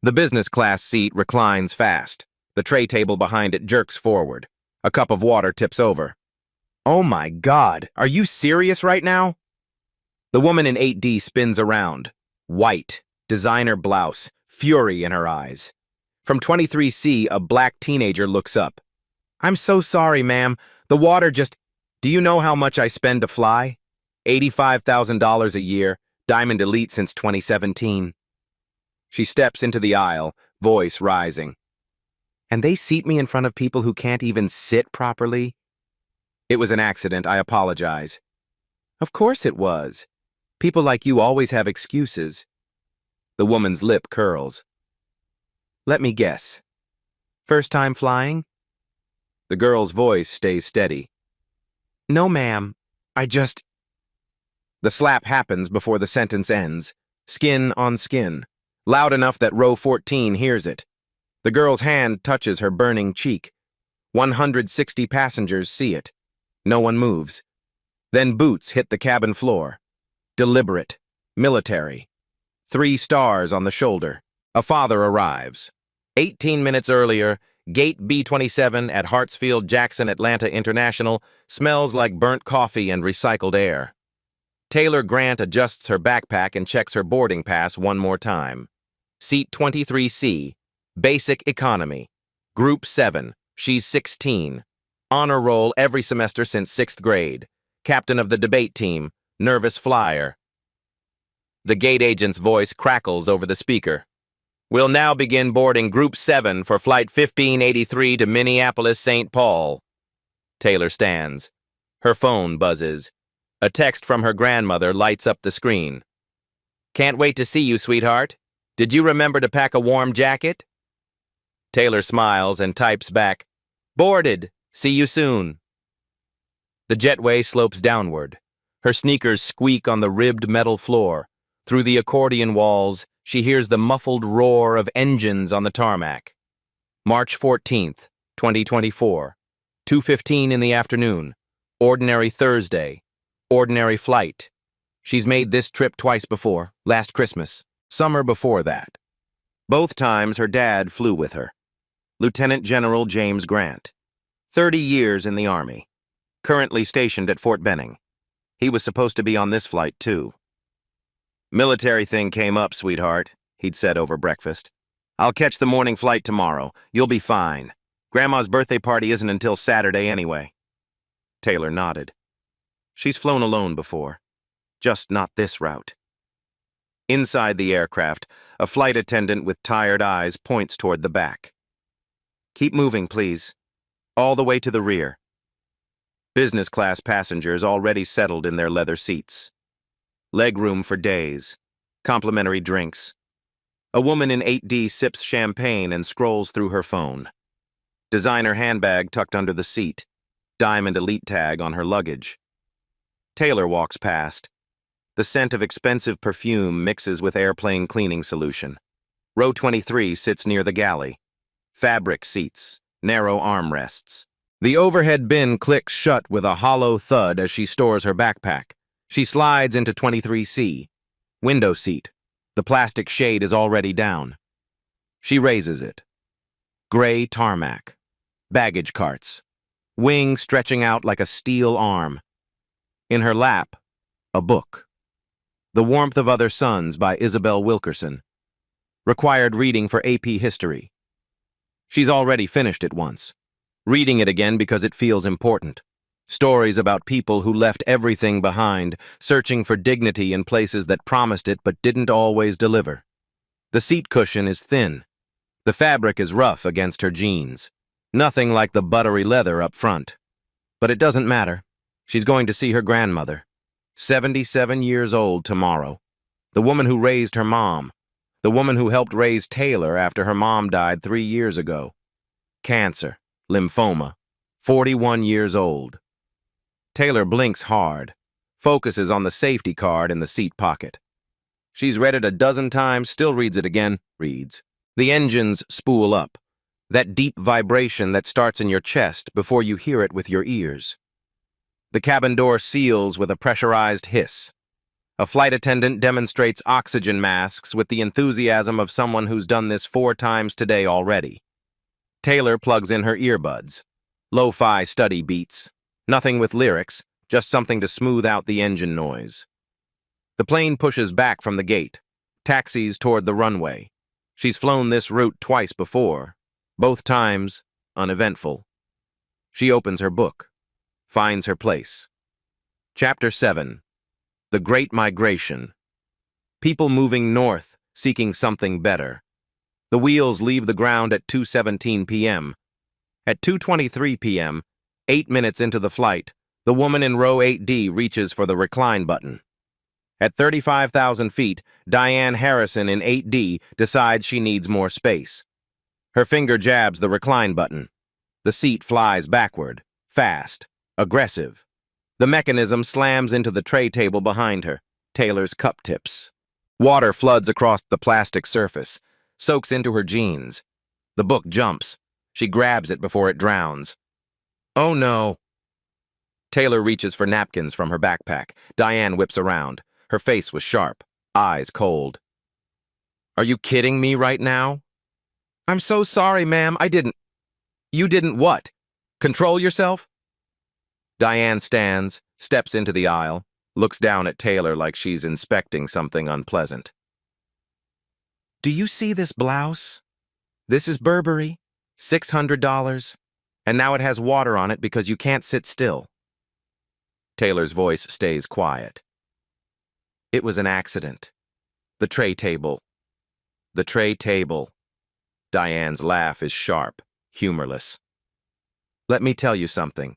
The business class seat reclines fast. The tray table behind it jerks forward. A cup of water tips over. Oh my God, are you serious right now? The woman in 8D spins around. White, designer blouse, fury in her eyes. From 23C, a black teenager looks up. I'm so sorry, ma'am. The water just... Do you know how much I spend to fly? $85,000 a year, Diamond Elite since 2017. She steps into the aisle, voice rising. And they seat me in front of people who can't even sit properly? It was an accident, I apologize. Of course it was. People like you always have excuses. The woman's lip curls. Let me guess. First time flying? The girl's voice stays steady. No, ma'am. The slap happens before the sentence ends. Skin on skin. Loud enough that row 14 hears it. The girl's hand touches her burning cheek. 160 passengers see it. No one moves. Then boots hit the cabin floor. Deliberate. Military. 3 stars on the shoulder. A father arrives. 18 minutes earlier, Gate B27 at Hartsfield-Jackson Atlanta International smells like burnt coffee and recycled air. Taylor Grant adjusts her backpack and checks her boarding pass one more time. Seat 23C, Basic Economy. Group 7, she's 16. Honor roll every semester since 6th grade. Captain of the debate team, nervous flyer. The gate agent's voice crackles over the speaker. We'll now begin boarding Group 7 for Flight 1583 to Minneapolis-St. Paul. Taylor stands. Her phone buzzes. A text from her grandmother lights up the screen. Can't wait to see you, sweetheart. Did you remember to pack a warm jacket? Taylor smiles and types back, Boarded. See you soon. The jetway slopes downward. Her sneakers squeak on the ribbed metal floor. Through the accordion walls, she hears the muffled roar of engines on the tarmac. March 14th, 2024. 2:15 in the afternoon. Ordinary Thursday. Ordinary flight. She's made this trip twice before, last Christmas, summer before that. Both times her dad flew with her. Lieutenant General James Grant. 30 years in the Army. Currently stationed at Fort Benning. He was supposed to be on this flight, too. Military thing came up, sweetheart, he'd said over breakfast. I'll catch the morning flight tomorrow. You'll be fine. Grandma's birthday party isn't until Saturday anyway. Taylor nodded. She's flown alone before. Just not this route. Inside the aircraft, a flight attendant with tired eyes points toward the back. Keep moving, please. All the way to the rear. Business class passengers already settled in their leather seats. Legroom for days. Complimentary drinks. A woman in 8D sips champagne and scrolls through her phone. Designer handbag tucked under the seat. Diamond Elite tag on her luggage. Taylor walks past. The scent of expensive perfume mixes with airplane cleaning solution. Row 23 sits near the galley. Fabric seats, narrow armrests. The overhead bin clicks shut with a hollow thud as she stores her backpack. She slides into 23C. Window seat. The plastic shade is already down. She raises it. Gray tarmac. Baggage carts. Wing stretching out like a steel arm. In her lap, a book. The Warmth of Other Suns by Isabel Wilkerson. Required reading for AP History. She's already finished it once. Reading it again because it feels important. Stories about people who left everything behind, searching for dignity in places that promised it but didn't always deliver. The seat cushion is thin. The fabric is rough against her jeans. Nothing like the buttery leather up front. But it doesn't matter. She's going to see her grandmother. 77 years old tomorrow. The woman who raised her mom. The woman who helped raise Taylor after her mom died 3 years ago. Cancer. Lymphoma. 41 years old. Taylor blinks hard. Focuses on the safety card in the seat pocket. She's read it a dozen times, still reads it again, reads. The engines spool up. That deep vibration that starts in your chest before you hear it with your ears. The cabin door seals with a pressurized hiss. A flight attendant demonstrates oxygen masks with the enthusiasm of someone who's done this 4 times today already. Taylor plugs in her earbuds. Lo-fi study beats. Nothing with lyrics, just something to smooth out the engine noise. The plane pushes back from the gate, taxis toward the runway. She's flown this route twice before, both times uneventful. She opens her book, finds her place. Chapter 7. The Great Migration. People moving north, seeking something better. The wheels leave the ground at 2:17 p.m. At 2:23 p.m., 8 minutes into the flight, the woman in row 8D reaches for the recline button. At 35,000 feet, Diane Harrison in 8D decides she needs more space. Her finger jabs the recline button. The seat flies backward, fast, aggressive. The mechanism slams into the tray table behind her, Taylor's cup tips. Water floods across the plastic surface, soaks into her jeans. The book jumps. She grabs it before it drowns. Oh no. Taylor reaches for napkins from her backpack. Diane whips around. Her face was sharp, eyes cold. Are you kidding me right now? I'm so sorry, ma'am. I didn't. You didn't what? Control yourself? Diane stands, steps into the aisle, looks down at Taylor like she's inspecting something unpleasant. Do you see this blouse? This is Burberry, $600, and now it has water on it because you can't sit still. Taylor's voice stays quiet. It was an accident. The tray table. The tray table. Diane's laugh is sharp, humorless. Let me tell you something.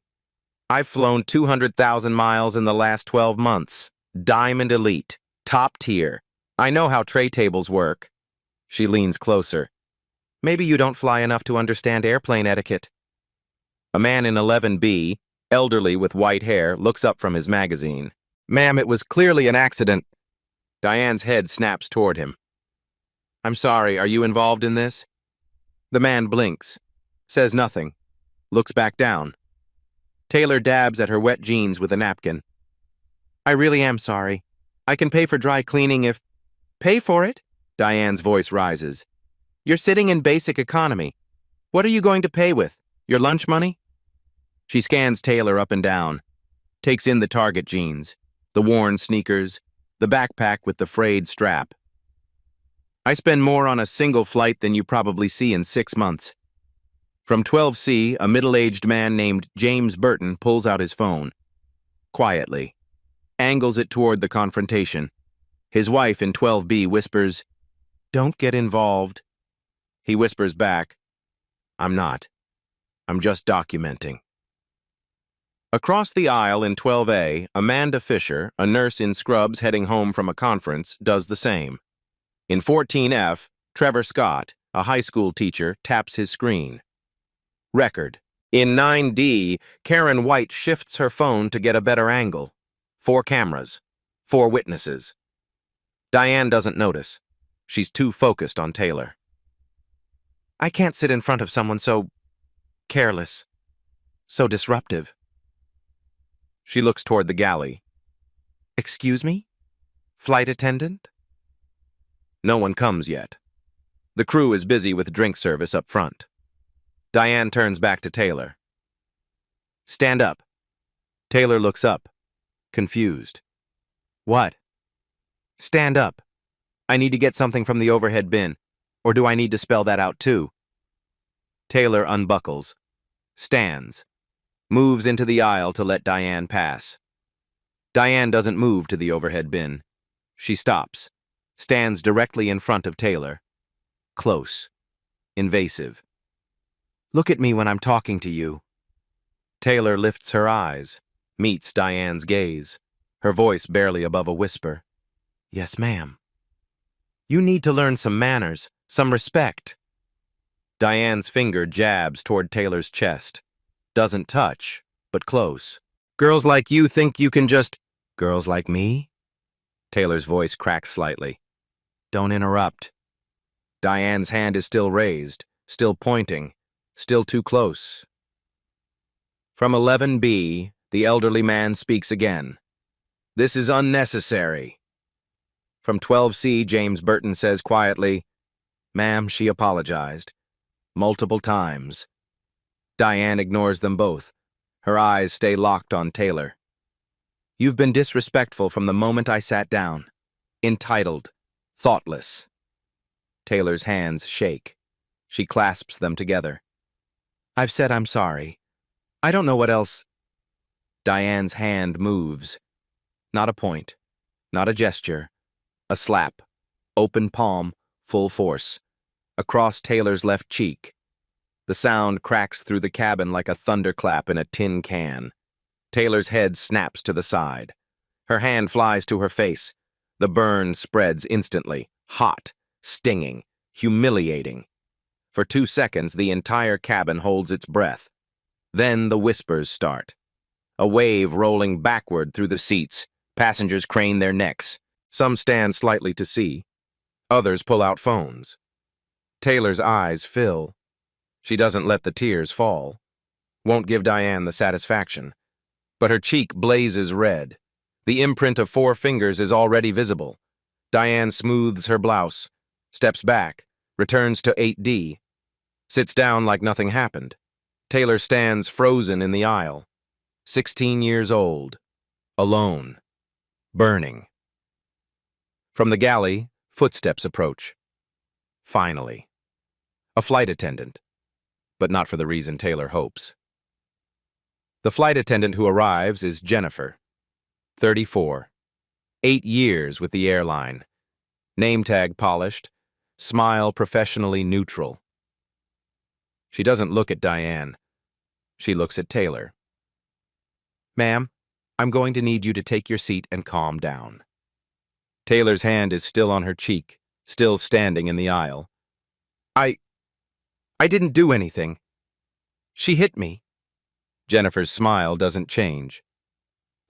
I've flown 200,000 miles in the last 12 months. Diamond Elite. Top tier. I know how tray tables work. She leans closer. Maybe you don't fly enough to understand airplane etiquette. A man in 11B, elderly with white hair, looks up from his magazine. Ma'am, it was clearly an accident. Diane's head snaps toward him. I'm sorry, are you involved in this? The man blinks, says nothing, looks back down. Taylor dabs at her wet jeans with a napkin. I really am sorry. I can pay for dry cleaning if... Pay for it? Diane's voice rises. You're sitting in basic economy. What are you going to pay with? Your lunch money? She scans Taylor up and down, takes in the Target jeans, the worn sneakers, the backpack with the frayed strap. I spend more on a single flight than you probably see in 6 months. From 12C, a middle-aged man named James Burton pulls out his phone. Quietly. Angles it toward the confrontation. His wife in 12B whispers, Don't get involved. He whispers back, I'm not. I'm just documenting. Across the aisle in 12A, Amanda Fisher, a nurse in scrubs heading home from a conference, does the same. In 14F, Trevor Scott, a high school teacher, taps his screen. Record. In 9D, Karen White shifts her phone to get a better angle. 4 cameras. 4 witnesses. Diane doesn't notice. She's too focused on Taylor. I can't sit in front of someone so careless, so disruptive. She looks toward the galley. Excuse me? Flight attendant? No one comes yet. The crew is busy with drink service up front. Diane turns back to Taylor. Stand up. Taylor looks up, confused. What? Stand up. I need to get something from the overhead bin. Or do I need to spell that out too? Taylor unbuckles, stands, moves into the aisle to let Diane pass. Diane doesn't move to the overhead bin. She stops, stands directly in front of Taylor. Close, invasive. Look at me when I'm talking to you. Taylor lifts her eyes, meets Diane's gaze, her voice barely above a whisper. Yes, ma'am. You need to learn some manners, some respect. Diane's finger jabs toward Taylor's chest. Doesn't touch, but close. Girls like you think you can just... Girls like me? Taylor's voice cracks slightly. Don't interrupt. Diane's hand is still raised, still pointing, still too close. From 11B, the elderly man speaks again. This is unnecessary. From 12C, James Burton says quietly, "Ma'am, she apologized. Multiple times." Diane ignores them both. Her eyes stay locked on Taylor. "You've been disrespectful from the moment I sat down. Entitled. Thoughtless." Taylor's hands shake. She clasps them together. "I've said I'm sorry. I don't know what else." Diane's hand moves. Not a point. Not a gesture. A slap. Open palm, full force. Across Taylor's left cheek. The sound cracks through the cabin like a thunderclap in a tin can. Taylor's head snaps to the side. Her hand flies to her face. The burn spreads instantly. Hot. Stinging. Humiliating. For 2 seconds, the entire cabin holds its breath. Then the whispers start. A wave rolling backward through the seats. Passengers crane their necks. Some stand slightly to see. Others pull out phones. Taylor's eyes fill. She doesn't let the tears fall. Won't give Diane the satisfaction. But her cheek blazes red. The imprint of 4 fingers is already visible. Diane smooths her blouse, steps back, returns to 8D, sits down like nothing happened. Taylor stands frozen in the aisle. 16 years old. Alone. Burning. From the galley, footsteps approach. Finally. A flight attendant. But not for the reason Taylor hopes. The flight attendant who arrives is Jennifer, 34. 8 years with the airline. Name tag polished, smile professionally neutral. She doesn't look at Diane. She looks at Taylor. "Ma'am, I'm going to need you to take your seat and calm down." Taylor's hand is still on her cheek, still standing in the aisle. I didn't do anything. She hit me." Jennifer's smile doesn't change.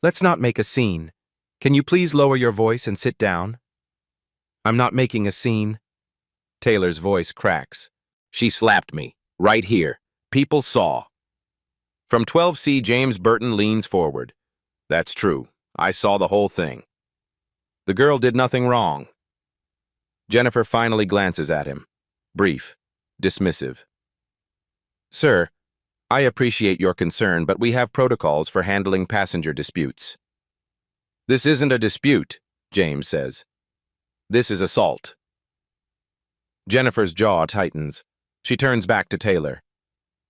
"Let's not make a scene. Can you please lower your voice and sit down?" "I'm not making a scene." Taylor's voice cracks. "She slapped me, right here. People saw." From 12C, James Burton leans forward. "That's true. I saw the whole thing." "The girl did nothing wrong." Jennifer finally glances at him. Brief. Dismissive. "Sir, I appreciate your concern, but we have protocols for handling passenger disputes." "This isn't a dispute," James says. "This is assault." Jennifer's jaw tightens. She turns back to Taylor.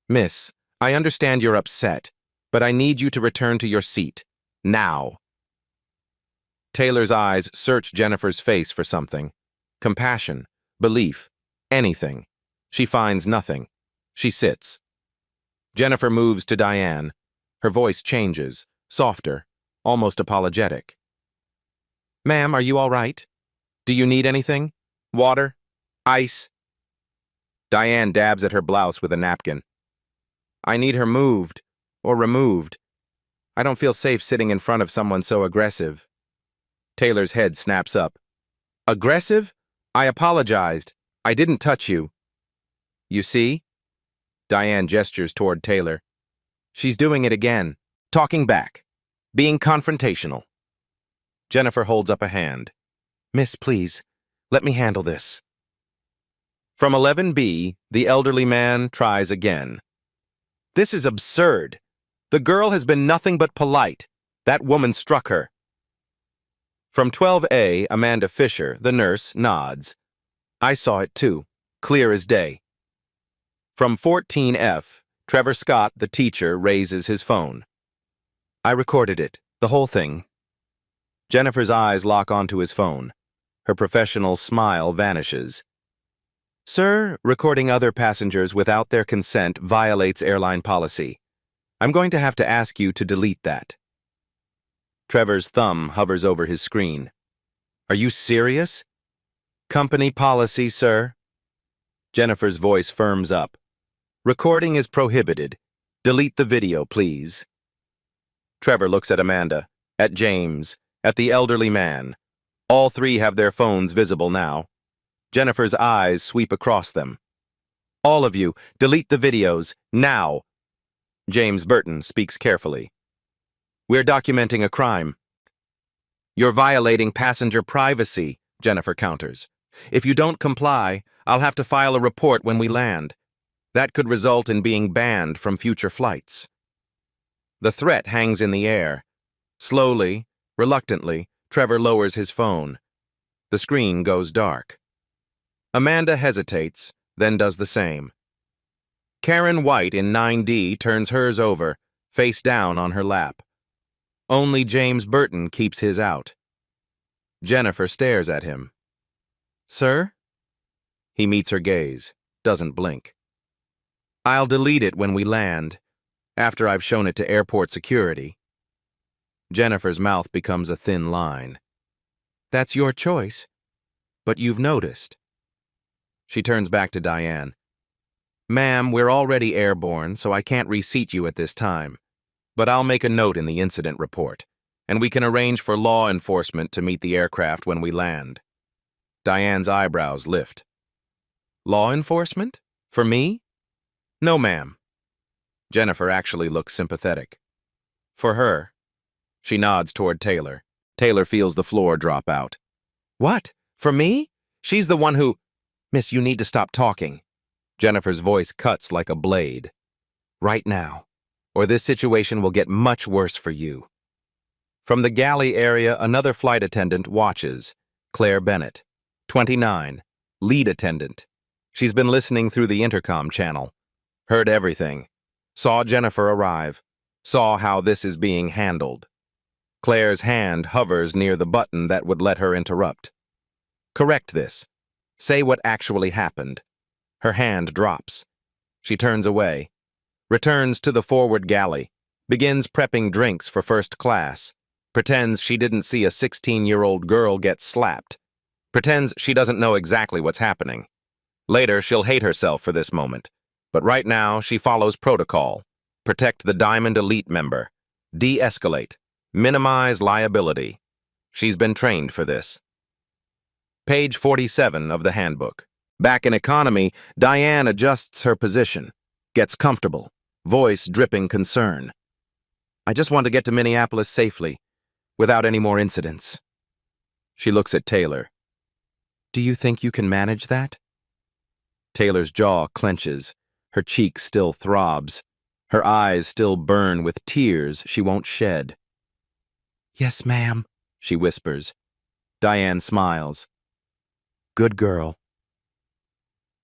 "Miss, I understand you're upset, but I need you to return to your seat. Now." Taylor's eyes search Jennifer's face for something. Compassion, belief, anything. She finds nothing. She sits. Jennifer moves to Diane. Her voice changes, softer, almost apologetic. "Ma'am, are you all right? Do you need anything? Water? Ice?" Diane dabs at her blouse with a napkin. "I need her moved, or removed. I don't feel safe sitting in front of someone so aggressive." Taylor's head snaps up. "Aggressive? I apologized. I didn't touch you." "You see?" Diane gestures toward Taylor. "She's doing it again. Talking back. Being confrontational." Jennifer holds up a hand. "Miss, please, let me handle this." From 11B, the elderly man tries again. "This is absurd. The girl has been nothing but polite. That woman struck her." From 12A, Amanda Fisher, the nurse, nods. "I saw it too, clear as day." From 14F, Trevor Scott, the teacher, raises his phone. "I recorded it, the whole thing." Jennifer's eyes lock onto his phone. Her professional smile vanishes. "Sir, recording other passengers without their consent violates airline policy. I'm going to have to ask you to delete that." Trevor's thumb hovers over his screen. "Are you serious?" "Company policy, sir." Jennifer's voice firms up. "Recording is prohibited. Delete the video, please." Trevor looks at Amanda, at James, at the elderly man. All 3 have their phones visible now. Jennifer's eyes sweep across them. "All of you, delete the videos, now." James Burton speaks carefully. "We're documenting a crime. You're violating passenger privacy. Jennifer counters. If you don't comply, I'll have to file a report when we land. That could result in being banned from future flights. The threat hangs in the air. Slowly, reluctantly, Trevor lowers his phone. The screen goes dark. Amanda hesitates, then does the same. Karen White in 9D turns hers over, face down on her lap. Only James Burton keeps his out. Jennifer stares at him. Sir? He meets her gaze, doesn't blink. I'll delete it when we land, after I've shown it to airport security. Jennifer's mouth becomes a thin line. That's your choice, but you've noticed. She turns back to Diane. Ma'am, we're already airborne, so I can't reseat you at this time. But I'll make a note in the incident report, and we can arrange for law enforcement to meet the aircraft when we land. Diane's eyebrows lift. Law enforcement? For me? No, ma'am. Jennifer actually looks sympathetic. For her. She nods toward Taylor. Taylor feels the floor drop out. What? For me? She's the one who... Miss, you need to stop talking. Jennifer's voice cuts like a blade. Right now, or this situation will get much worse for you. From the galley area, another flight attendant watches. Claire Bennett, 29, lead attendant. She's been listening through the intercom channel. Heard everything. Saw Jennifer arrive. Saw how this is being handled. Claire's hand hovers near the button that would let her interrupt. Correct this. Say what actually happened. Her hand drops. She turns away. Returns to the forward galley. Begins prepping drinks for first class. Pretends she didn't see a 16-year-old girl get slapped. Pretends she doesn't know exactly what's happening. Later, she'll hate herself for this moment. But right now, she follows protocol. Protect the Diamond Elite member. De-escalate. Minimize liability. She's been trained for this. Page 47 of the handbook. Back in economy, Diane adjusts her position. Gets comfortable. Voice dripping concern. I just want to get to Minneapolis safely, without any more incidents. She looks at Taylor. Do you think you can manage that? Taylor's jaw clenches. Her cheek still throbs. Her eyes still burn with tears she won't shed. Yes, ma'am, she whispers. Diane smiles. Good girl.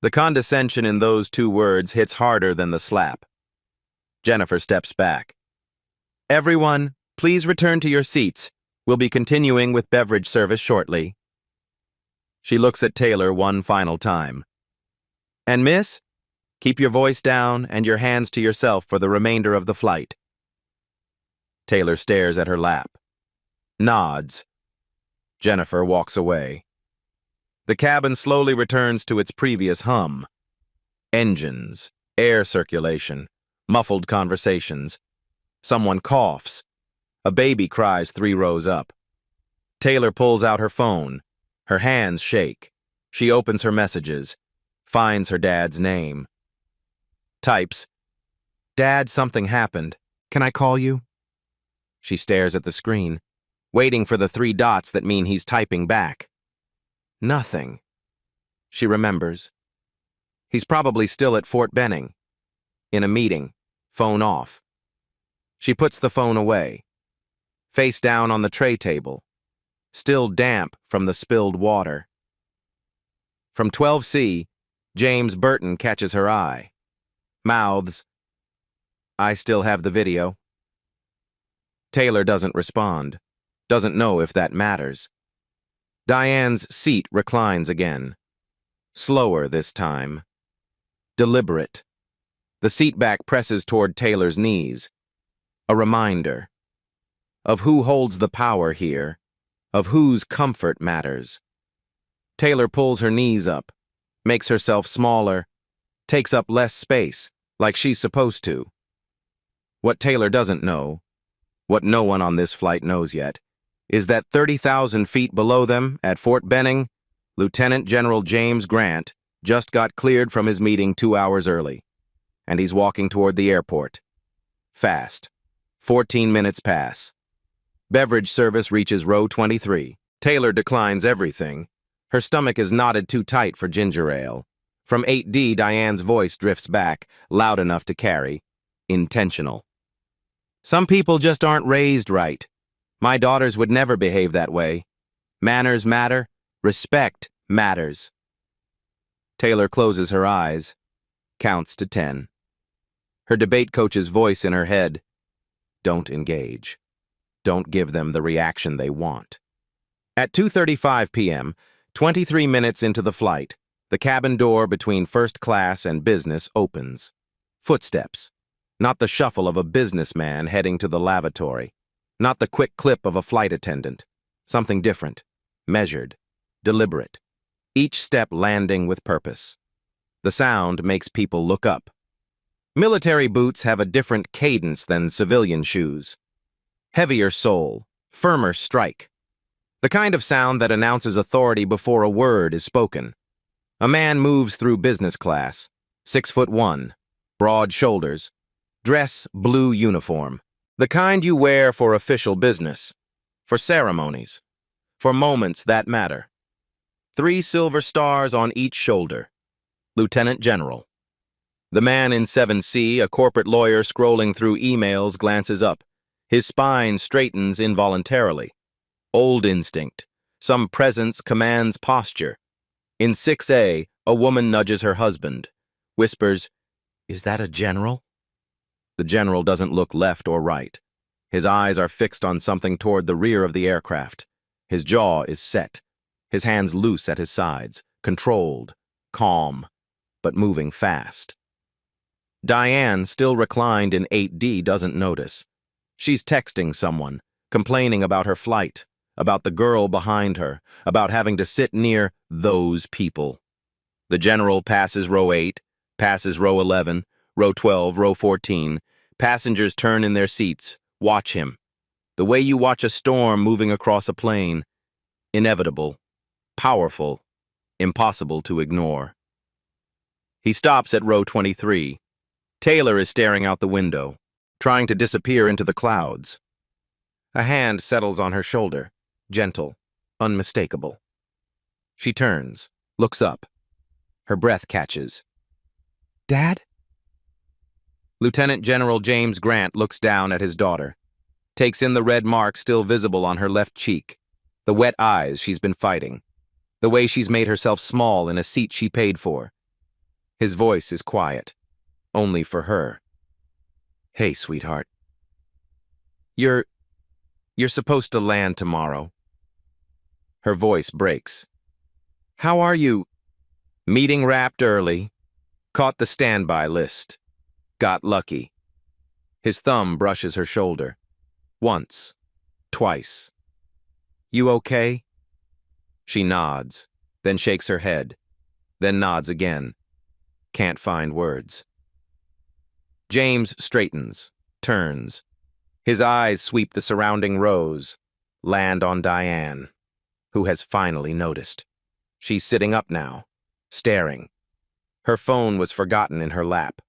The condescension in those two words hits harder than the slap. Jennifer steps back. Everyone, please return to your seats. We'll be continuing with beverage service shortly. She looks at Taylor one final time. And miss, keep your voice down and your hands to yourself for the remainder of the flight. Taylor stares at her lap. Nods. Jennifer walks away. The cabin slowly returns to its previous hum. Engines, air circulation, muffled conversations. Someone coughs. A baby cries 3 rows up. Taylor pulls out her phone. Her hands shake. She opens her messages. Finds her dad's name. Types, Dad, something happened. Can I call you? She stares at the screen, waiting for the 3 dots that mean he's typing back. Nothing. She remembers. He's probably still at Fort Benning. In a meeting. Phone off. She puts the phone away. Face down on the tray table. Still damp from the spilled water. From 12C, James Burton catches her eye. Mouths. I still have the video. Taylor doesn't respond. Doesn't know if that matters. Diane's seat reclines again. Slower this time. Deliberate. The seat back presses toward Taylor's knees. A reminder. Of who holds the power here. Of whose comfort matters. Taylor pulls her knees up. Makes herself smaller. Takes up less space, like she's supposed to. What Taylor doesn't know, what no one on this flight knows yet, is that 30,000 feet below them, at Fort Benning, Lieutenant General James Grant just got cleared from his meeting 2 hours early, and he's walking toward the airport. Fast. 14 minutes pass. Beverage service reaches row 23. Taylor declines everything, Her stomach is knotted too tight for ginger ale. From 8D, Diane's voice drifts back, loud enough to carry. Intentional. Some people just aren't raised right. My daughters would never behave that way. Manners matter. Respect matters. Taylor closes her eyes, counts to 10. Her debate coach's voice in her head. Don't engage. Don't give them the reaction they want. At 2:35 p.m., 23 minutes into the flight, the cabin door between first class and business opens. Footsteps. Not the shuffle of a businessman heading to the lavatory. Not the quick clip of a flight attendant. Something different. Measured. Deliberate. Each step landing with purpose. The sound makes people look up. Military boots have a different cadence than civilian shoes. Heavier sole. Firmer strike. The kind of sound that announces authority before a word is spoken. A man moves through business class, 6'1", broad shoulders, dress blue uniform, the kind you wear for official business, for ceremonies, for moments that matter. 3 silver stars on each shoulder. Lieutenant General. The man in 7C, a corporate lawyer scrolling through emails, glances up. His spine straightens involuntarily. Old instinct. Some presence commands posture. In 6A, a woman nudges her husband, whispers, "Is that a general?" The general doesn't look left or right. His eyes are fixed on something toward the rear of the aircraft. His jaw is set, his hands loose at his sides, controlled, calm, but moving fast. Diane, still reclined in 8D, doesn't notice. She's texting someone, complaining about her flight, about the girl behind her, about having to sit near those people. The general passes row 8, passes row 11, row 12, row 14. Passengers turn in their seats, watch him. The way you watch a storm moving across a plain. Inevitable, powerful, impossible to ignore. He stops at row 23. Taylor is staring out the window, trying to disappear into the clouds. A hand settles on her shoulder, gentle, unmistakable. She turns, looks up. Her breath catches. "Dad?" Lieutenant General James Grant looks down at his daughter, takes in the red mark still visible on her left cheek, the wet eyes she's been fighting, the way she's made herself small in a seat she paid for. His voice is quiet, only for her. "Hey, sweetheart. You're supposed to land tomorrow." Her voice breaks. "How are you?" "Meeting wrapped early. Caught the standby list. Got lucky." His thumb brushes her shoulder. Once. Twice. "You okay?" She nods, then shakes her head, then nods again. Can't find words. James straightens, turns. His eyes sweep the surrounding rows, land on Diane, who has finally noticed. She's sitting up now, staring. Her phone was forgotten in her lap.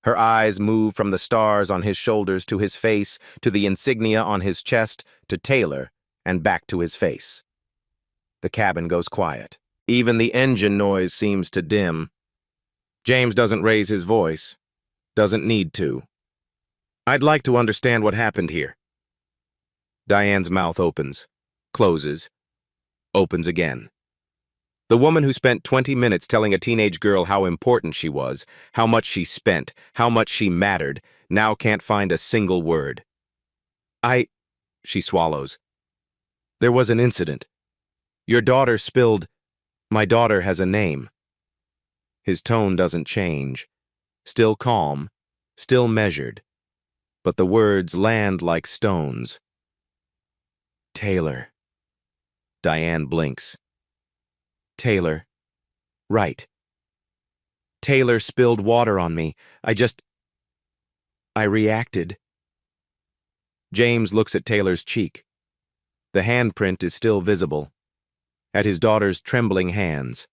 Her eyes move from the stars on his shoulders to his face, to the insignia on his chest, to Taylor, and back to his face. The cabin goes quiet. Even the engine noise seems to dim. James doesn't raise his voice. Doesn't need to. "I'd like to understand what happened here." Diane's mouth opens, closes, opens again. The woman who spent 20 minutes telling a teenage girl how important she was, how much she spent, how much she mattered, now can't find a single word. She swallows. "There was an incident. Your daughter spilled. My daughter has a name." His tone doesn't change. Still calm, still measured. But the words land like stones. "Taylor." Diane blinks. "Taylor. Right. Taylor spilled water on me. I reacted." James looks at Taylor's cheek. The handprint is still visible, at his daughter's trembling hands.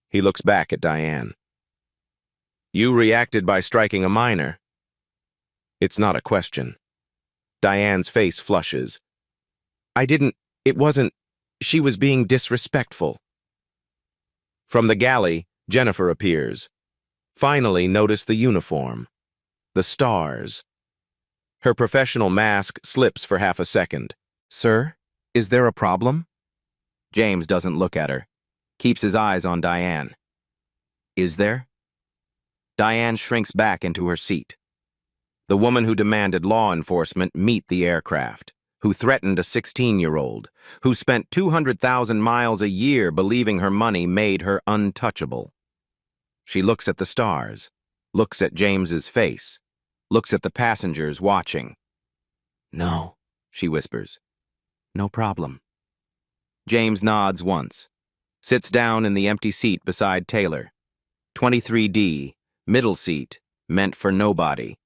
He looks back at Diane. "You reacted by striking a minor." It's not a question. Diane's face flushes. It wasn't. She was being disrespectful." From the galley, Jennifer appears. Finally, notice the uniform. The stars. Her professional mask slips for half a second. "Sir, is there a problem?" James doesn't look at her. Keeps his eyes on Diane. "Is there?" Diane shrinks back into her seat. The woman who demanded law enforcement meet the aircraft, who threatened a 16-year-old, who spent 200,000 miles a year believing her money made her untouchable. She looks at the stars, looks at James's face, looks at the passengers watching. "No," she whispers. "No problem." James nods once, sits down in the empty seat beside Taylor. 23D, middle seat, meant for nobody,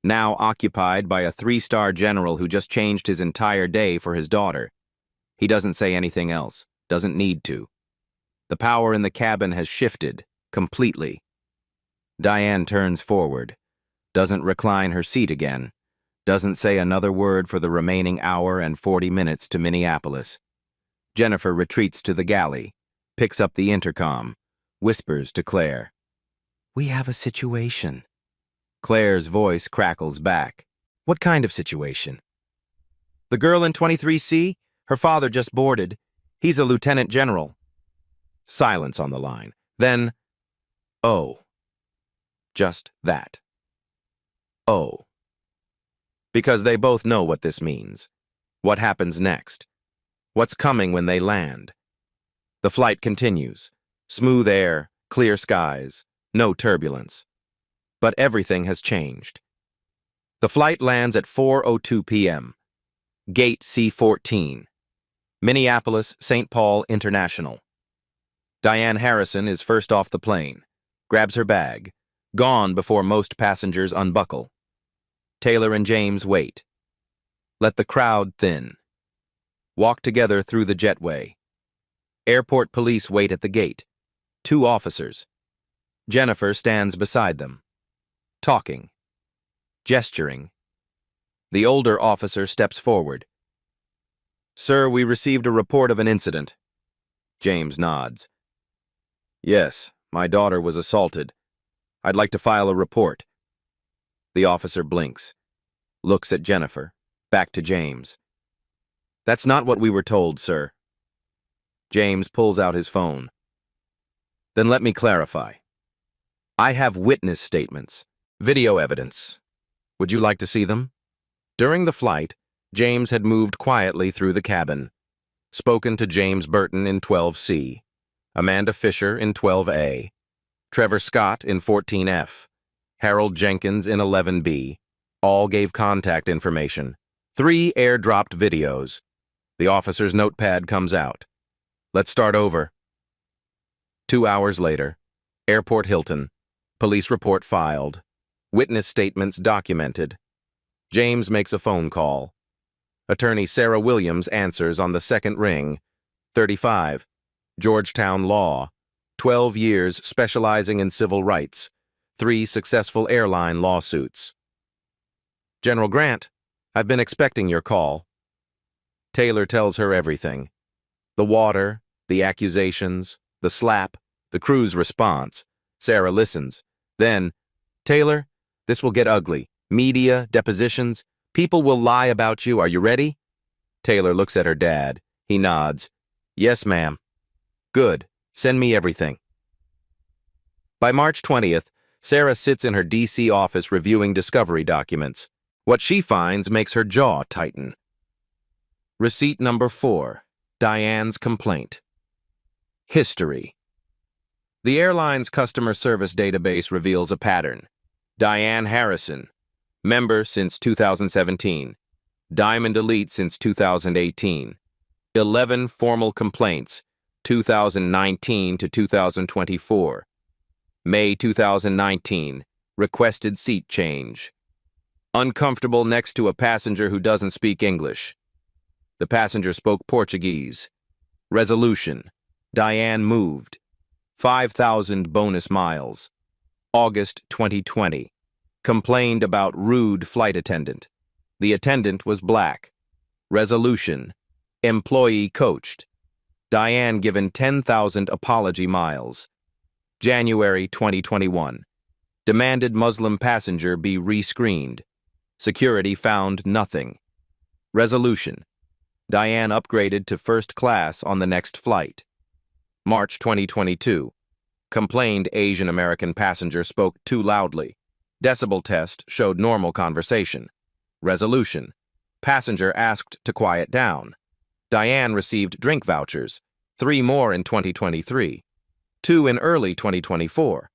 now occupied by a 3-star general who just changed his entire day for his daughter. He doesn't say anything else, doesn't need to. The power in the cabin has shifted, completely. Diane turns forward, doesn't recline her seat again, doesn't say another word for the remaining hour and 40 minutes to Minneapolis. Jennifer retreats to the galley, picks up the intercom, whispers to Claire. "We have a situation." Claire's voice crackles back. "What kind of situation?" "The girl in 23C? Her father just boarded. He's a lieutenant general." Silence on the line. Then, "Oh." Just that. "Oh." Because they both know what this means. What happens next. What's coming when they land. The flight continues. Smooth air, clear skies, no turbulence. But everything has changed. The flight lands at 4:02 p.m. Gate C-14. Minneapolis, St. Paul International. Diane Harrison is first off the plane, grabs her bag, gone before most passengers unbuckle. Taylor and James wait. Let the crowd thin. Walk together through the jetway. Airport police wait at the gate. 2 officers. Jennifer stands beside them. Talking. Gesturing. The older officer steps forward. "Sir, we received a report of an incident." James nods. "Yes, my daughter was assaulted. I'd like to file a report." The officer blinks, looks at Jennifer, back to James. "That's not what we were told, sir." James pulls out his phone. "Then let me clarify. I have witness statements, video evidence. Would you like to see them?" During the flight, James had moved quietly through the cabin, spoken to James Burton in 12C, Amanda Fisher in 12A, Trevor Scott in 14F, Harold Jenkins in 11B. All gave contact information. 3 airdropped videos. The officer's notepad comes out. "Let's start over." 2 hours later, Airport Hilton. Police report filed. Witness statements documented. James makes a phone call. Attorney Sarah Williams answers on the second ring. 35. Georgetown Law. 12 years specializing in civil rights. 3 successful airline lawsuits. "General Grant, I've been expecting your call." Taylor tells her everything. The water, the accusations, the slap, the crew's response. Sarah listens. Then, "Taylor, this will get ugly. Media, depositions. People will lie about you. Are you ready?" Taylor looks at her dad. He nods. "Yes, ma'am." "Good. Send me everything." By March 20th, Sarah sits in her D.C. office reviewing discovery documents. What she finds makes her jaw tighten. Receipt number 4. Diane's complaint. History. The airline's customer service database reveals a pattern. Diane Harrison, member since 2017. Diamond Elite since 2018. 11 formal complaints, 2019 to 2024. May 2019, requested seat change. Uncomfortable next to a passenger who doesn't speak English. The passenger spoke Portuguese. Resolution. Diane moved. 5,000 bonus miles. August 2020. Complained about rude flight attendant. The attendant was black. Resolution. Employee coached. Diane given 10,000 apology miles. January 2021. Demanded Muslim passenger be rescreened. Security found nothing. Resolution. Diane upgraded to first class on the next flight. March 2022. Complained Asian American passenger spoke too loudly. Decibel test showed normal conversation. Resolution. Passenger asked to quiet down. Diane received drink vouchers, 3 more in 2023, 2 in early 2024.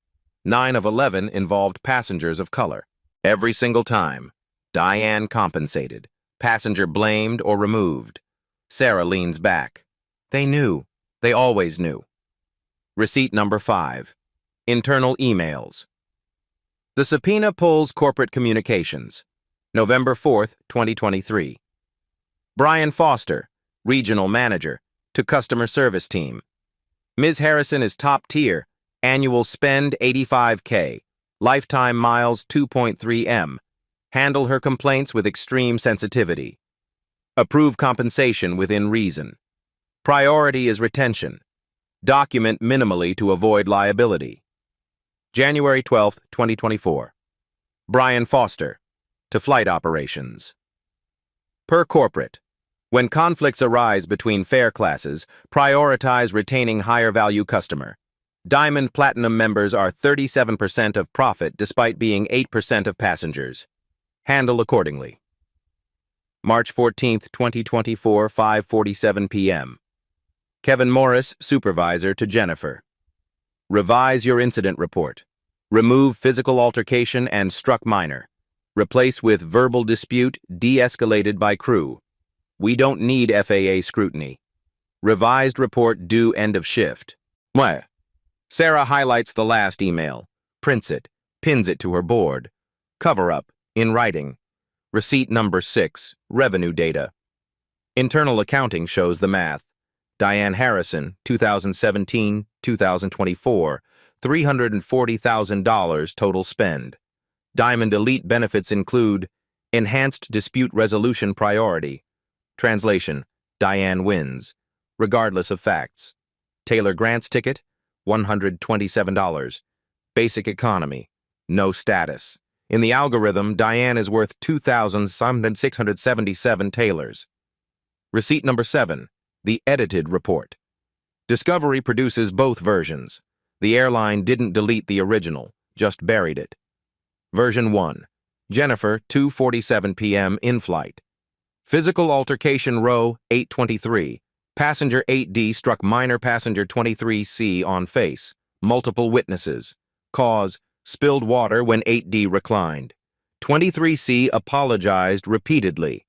9 of 11 involved passengers of color. Every single time, Diane compensated. Passenger blamed or removed. Sarah leans back. They knew. They always knew. Receipt number 5. Internal emails. The subpoena pulls corporate communications. November 4th, 2023. Brian Foster, Regional Manager, to Customer Service Team. Ms. Harrison is top tier. Annual spend $85K. Lifetime miles 2.3 M. Handle her complaints with extreme sensitivity. Approve compensation within reason. Priority is retention. Document minimally to avoid liability. January 12, 2024. Brian Foster, to Flight Operations. Per corporate, when conflicts arise between fare classes, prioritize retaining higher-value customer. Diamond Platinum members are 37% of profit despite being 8% of passengers. Handle accordingly. March 14, 2024, 5:47 p.m. Kevin Morris, Supervisor, to Jennifer. Revise your incident report. Remove physical altercation and struck minor. Replace with verbal dispute de-escalated by crew. We don't need FAA scrutiny. Revised report due end of shift. Mwah. Sarah highlights the last email, prints it, pins it to her board. Cover up, in writing. Receipt number 6, revenue data. Internal accounting shows the math. Diane Harrison, 2017-2024, $340,000 total spend. Diamond Elite benefits include enhanced dispute resolution priority. Translation, Diane wins, regardless of facts. Taylor Grant's ticket, $127. Basic economy, no status. In the algorithm, Diane is worth 2,677 Taylors. Receipt number 7. The edited report. Discovery produces both versions. The airline didn't delete the original, just buried it. Version 1. Jennifer, 2:47 p.m. in flight. Physical altercation row 823. Passenger 8D struck minor passenger 23C on face. Multiple witnesses. Cause, spilled water when 8D reclined. 23C apologized repeatedly.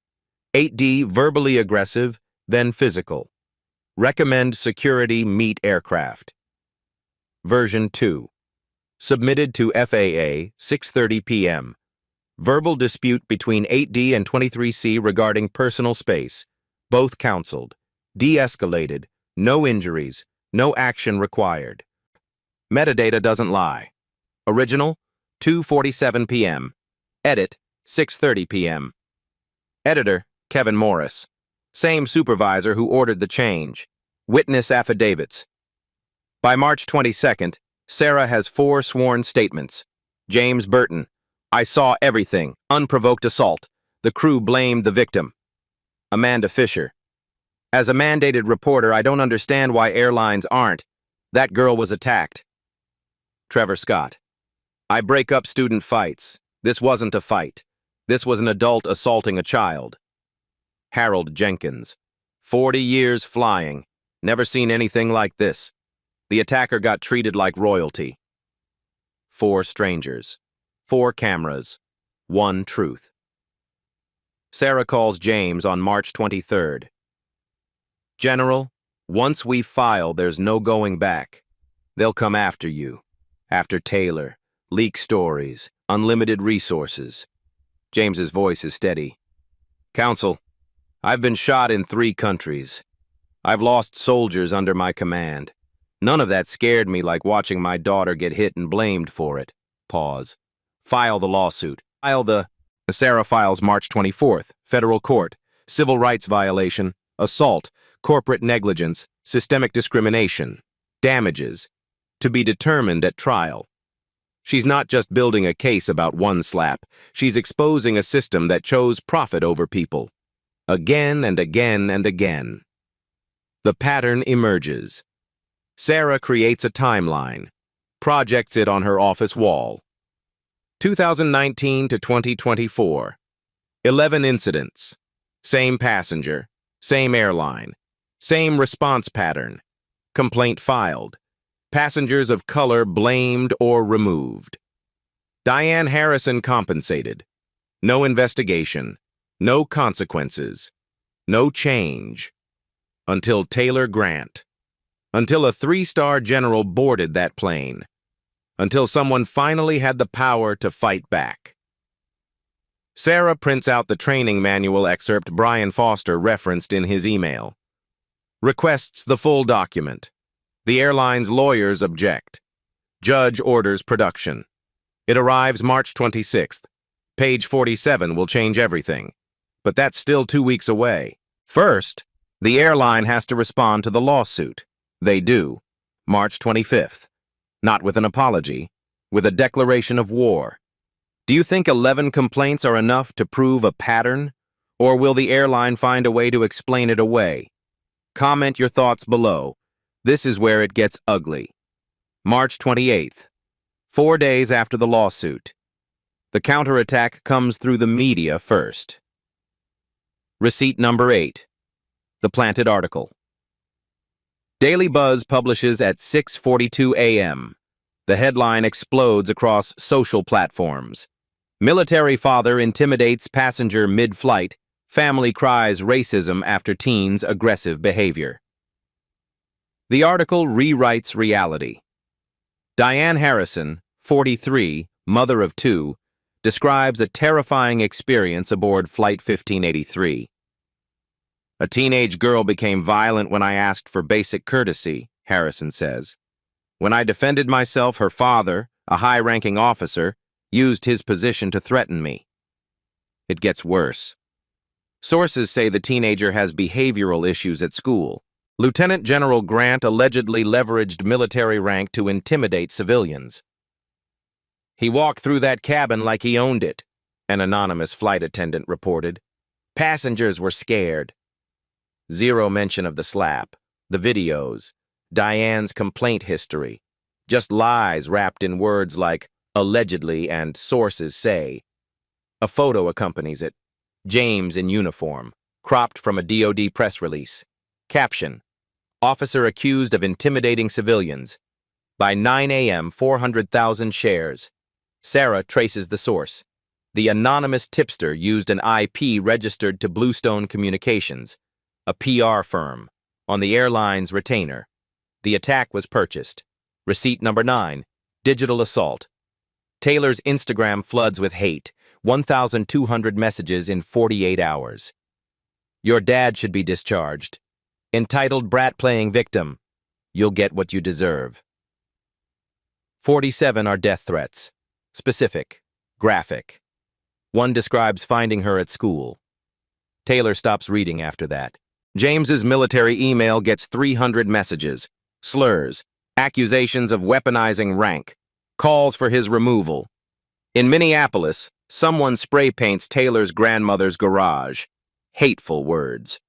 8D verbally aggressive, then physical. Recommend security meet aircraft. Version 2. Submitted to FAA, 6:30 p.m. Verbal dispute between 8D and 23C regarding personal space. Both counseled. De-escalated. No injuries. No action required. Metadata doesn't lie. Original, 2:47 p.m. Edit, 6:30 p.m. Editor, Kevin Morris. Same supervisor who ordered the change. Witness affidavits. By March 22nd, Sarah has 4 sworn statements. James Burton. I saw everything. Unprovoked assault. The crew blamed the victim. Amanda Fisher. As a mandated reporter, I don't understand why airlines aren't. That girl was attacked. Trevor Scott. I break up student fights. This wasn't a fight. This was an adult assaulting a child. Harold Jenkins. 40 years flying. Never seen anything like this. The attacker got treated like royalty. 4 strangers. 4 cameras. 1 truth. Sarah calls James on March 23rd. General, once we file, there's no going back. They'll come after you. After Taylor. Leak stories. Unlimited resources. James's voice is steady. Counsel, I've been shot in 3 countries. I've lost soldiers under my command. None of that scared me like watching my daughter get hit and blamed for it. Pause. File the lawsuit. Sarah files March 24th. Federal court. Civil rights violation. Assault. Corporate negligence. Systemic discrimination. Damages. to be determined at trial. She's not just building a case about one slap, she's exposing a system that chose profit over people. Again and again and again. The pattern emerges. Sarah creates a timeline, projects it on her office wall. 2019 to 2024. 11 incidents. Same passenger, same airline, same response pattern. Complaint filed. Passengers of color blamed or removed. Diane Harrison compensated. No investigation. No consequences. No change. Until Taylor Grant. Until a 3-star general boarded that plane. Until someone finally had the power to fight back. Sarah prints out the training manual excerpt Brian Foster referenced in his email. Requests the full document. The airline's lawyers object. Judge orders production. It arrives March 26th. Page 47 will change everything. But that's still 2 weeks away. First, the airline has to respond to the lawsuit. They do. March 25th. Not with an apology, with a declaration of war. Do you think 11 complaints are enough to prove a pattern? Or will the airline find a way to explain it away? Comment your thoughts below. This is where it gets ugly. March 28th. 4 days after the lawsuit. The counterattack comes through the media first. Receipt number 8. The planted article. Daily Buzz publishes at 6:42 a.m. The headline explodes across social platforms. Military father intimidates passenger mid-flight. Family cries racism after teen's aggressive behavior. The article rewrites reality. Diane Harrison, 43, mother of 2, describes a terrifying experience aboard Flight 1583. A teenage girl became violent when I asked for basic courtesy, Harrison says. When I defended myself, her father, a high-ranking officer, used his position to threaten me. It gets worse. Sources say the teenager has behavioral issues at school. Lieutenant General Grant allegedly leveraged military rank to intimidate civilians. He walked through that cabin like he owned it, an anonymous flight attendant reported. Passengers were scared. Zero mention of the slap, the videos, Diane's complaint history. Just lies wrapped in words like allegedly and sources say. A photo accompanies it. James in uniform, cropped from a DoD press release. Caption: Officer accused of intimidating civilians. By 9 a.m., 400,000 shares. Sarah traces the source. The anonymous tipster used an IP registered to Bluestone Communications, a PR firm, on the airline's retainer. The attack was purchased. Receipt number 9, digital assault. Taylor's Instagram floods with hate, 1,200 messages in 48 hours. Your dad should be discharged. Entitled brat playing victim. You'll get what you deserve. 47 are death threats. Specific. Graphic. One describes finding her at school. Taylor stops reading after that. James's military email gets 300 messages. Slurs. Accusations of weaponizing rank. Calls for his removal. In Minneapolis, someone spray paints Taylor's grandmother's garage. Hateful words.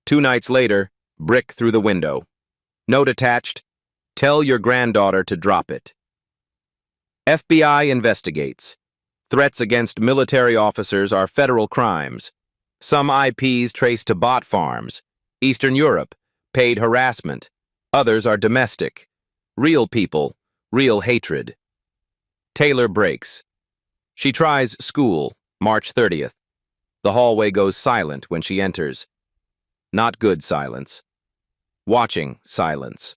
2 nights later, brick through the window. Note attached, tell your granddaughter to drop it. FBI investigates. Threats against military officers are federal crimes. Some IPs trace to bot farms. Eastern Europe, paid harassment. Others are domestic. Real people, real hatred. Taylor breaks. She tries school, March 30th. The hallway goes silent when she enters. Not good silence. Watching silence.